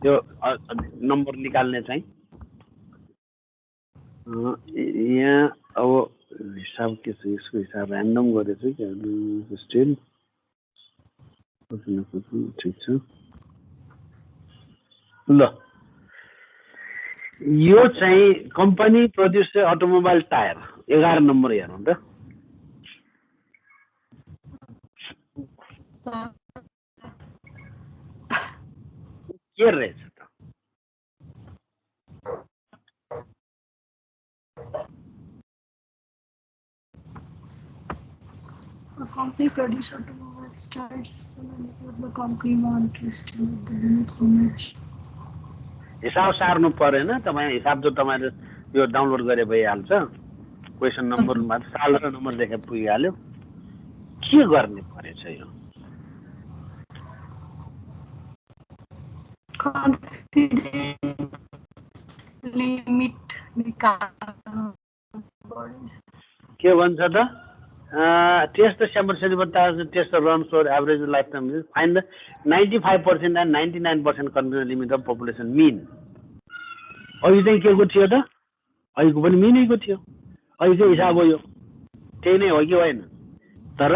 Speaker 1: यो नम्बर निकाल्ने चाहिँ यहाँ अब हिसाब के छ यसको? हिसाब ऱ्यान्डम गरेछु क्या स्टिल। ठिक छ ल। यो चाहिँ company produce automobile tyre 11 number हेरौँ त। के रहेछ त?
Speaker 2: A company produce automobile tires. The company want to estimate the limits in which.
Speaker 1: हिसाब सार्नु परेन। तपाईँ हिसाब त तपाईँले यो डाउनलोड गरे भइहाल्छ। क्वेसन नम्बरमा साल र नम्बर लेखेर पुगिहाल्यो। के गर्ने परेछ यो?
Speaker 2: लिमिट
Speaker 1: के भन्छ त? Test the sample set test the run for average life time find the 95% and 99% confidence limit of population mean. अघि चाहिँ के को थियो त? अघिको पनि मिनैको थियो। अघि चाहिँ हिसाब हो यो। त्यही नै हो कि होइन? तर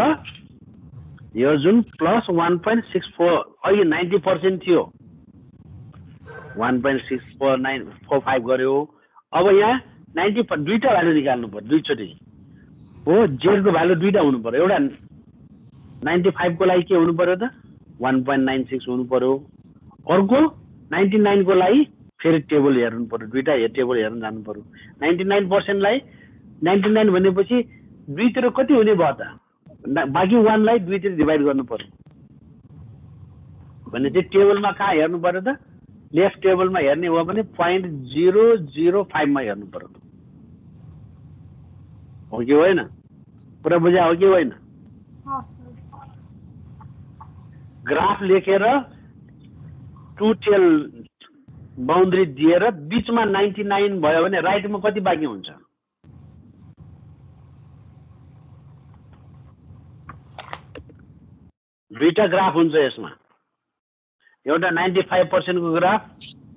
Speaker 1: यो जुन प्लस 1.64 अघि 90% थियो 1.64945 गर्यो। अब यहाँ 90 दुईटा भ्यालु निकाल्नु पर्यो दुईचोटि हो। जेडको भ्यालु दुईटा हुनु पर्यो। एउटा 95 को लागि के हुनु पर्यो त? 1.96 हुनु पर्यो। अर्को 99 को लागि फेरि टेबल हेर्नु पर्यो। दुईटा टेबल हेर्न जानु पर्यो। 99% लाई 99 भनेपछि दुईतिर कति हुने भयो त? बाँकी 1 लाई दुईतिर डिभाइड गर्नु पर्यो भने चाहिँ टेबलमा कहाँ हेर्नु पर्यो त? लेफ्ट टेबलमा हेर्ने हो भने 0.005 मा हेर्नु पर्यो। हो कि होइन? पुरा बुझा हो कि होइन? ग्राफ लेखेर टु टेल बाउन्ड्री दिएर बीचमा 99 भयो भने राइटमा कति बाँकी हुन्छ? दुईटा ग्राफ हुन्छ यसमा। एउटा 95% को ग्राफ,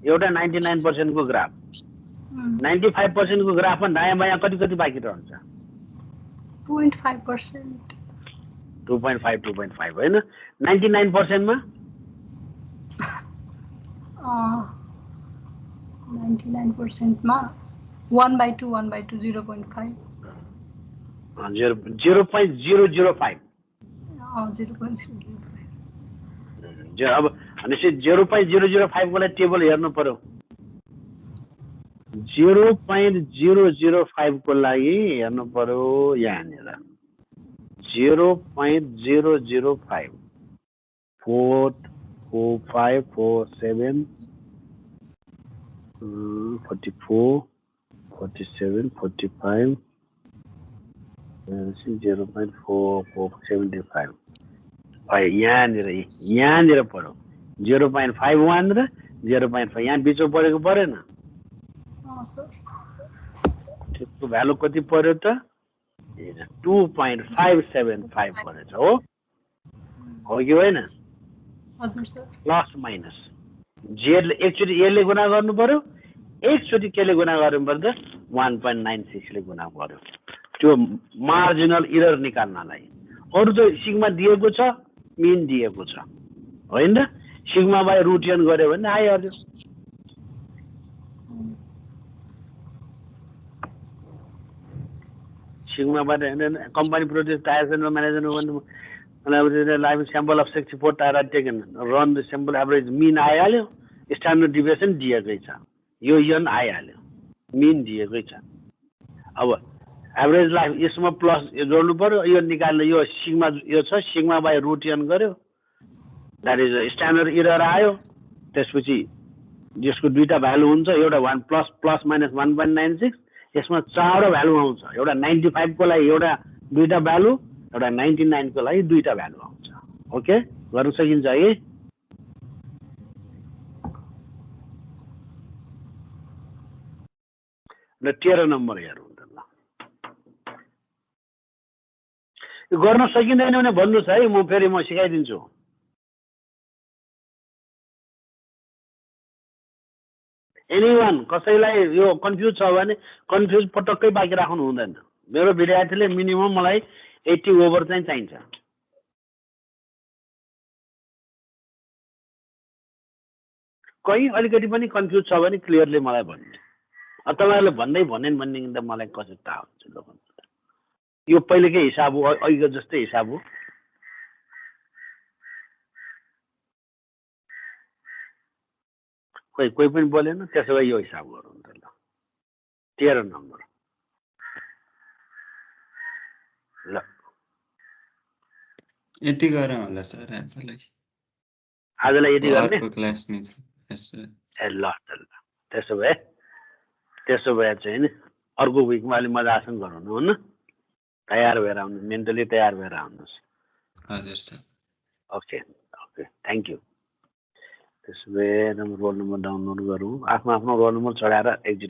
Speaker 1: एउटा 99% को ग्राफ। 95% को ग्राफमा दायाँ बायाँ कति कति बाँकी रहन्छ?
Speaker 2: 0.5%।
Speaker 1: 2.5 होइन? 99% मा
Speaker 2: 99% मा 1/2 0.5।
Speaker 1: 0.005। अब भनेपछि 0.005 को लागि टेबल हेर्नु पर्यो। 0.005 को लागि हेर्नु पर्यो यहाँनिर 0.005 4 4 5 4 7 44 47 45 0.4475 यहाँनिर पढ्यो 0.51 र 0.5 यहाँ बिचमा पढेको परेन त्यसको भ्यालु कति पर्यो त 2.575 परेछ हो कि होइन प्लस माइनस जेडले एकचोटि यसले गुणा गर्नु पर्यो एकचोटि केले गुणा गर्नु पर्दा 1.96 ले गुणा गर्यो त्यो मार्जिनल एरर निकाल्नलाई अरु त सिग्मा दिएको छ मिन दिएको छ हैन र सिग्मा बाइ रुट n गर्यो भने आइहाल्यो सिग्मा बाट company produce tyre central manager live sample of 64 tyre taken run the sample average mean आइहाल्यो स्ट्यान्डर्ड डिभिएसन दिएकै छ यो n आइहाल्यो मिन दिएकै छ अब एभरेज लाइफ यसमा प्लस जोड्नु पर्यो यो निकाल्नु यो सिग्मा यो छ सिग्मा बाइ रुट n गर्यो दैट इज स्ट्यान्डर्ड एरर आयो त्यसपछि यसको दुईटा भ्यालु हुन्छ एउटा 1 प्लस माइनस 1.96 यसमा चारवटा भ्यालु आउँछ एउटा 95 को लागि एउटा दुईटा भ्यालु एउटा 99 को लागि दुईटा भ्यालु आउँछ ओके गर्न सकिन्छ है ल 13 नम्बर हेरौँ त ल यो गर्न सकिँदैन भने भन्नुस् है म फेरि म सिकाइदिन्छु एनीवन कसैलाई यो कन्फ्युज छ भने कन्फ्युज पटक्कै बाँकी राख्नु हुँदैन मेरो विद्यार्थीले मिनिमम मलाई 80 ओभर चाहिँ चाहिन्छ कहीँ अलिकति पनि कन्फ्युज छ भने क्लियरली मलाई भन्नु तपाईहरुले भन्दै भनेन भन्ने त मलाई कसो थाहा हुन्छ ल यो पहिलेकै हिसाब हो अहिलेको जस्तै हिसाब हो कोही पनि बोलेन त्यसो भए यो हिसाब गरौँ त ल 13 नम्बर ल
Speaker 6: यति गरौँ होला सर
Speaker 1: आजलाई यति गर्ने
Speaker 6: अर्को क्लास नि यस सर
Speaker 1: ए ल त्यसो भए चाहिँ नि अर्को विकमा अलि मजासँग गरौँ न तयार भएर आउनु मेन्टली तयार भएर आउनुस्
Speaker 6: हजुर सर
Speaker 1: ओके थ्यांक यू त्यसो भए रोल नम्बर डाउनलोड गरौँ आफ्नो रोल नम्बर चढाएर एक्जिट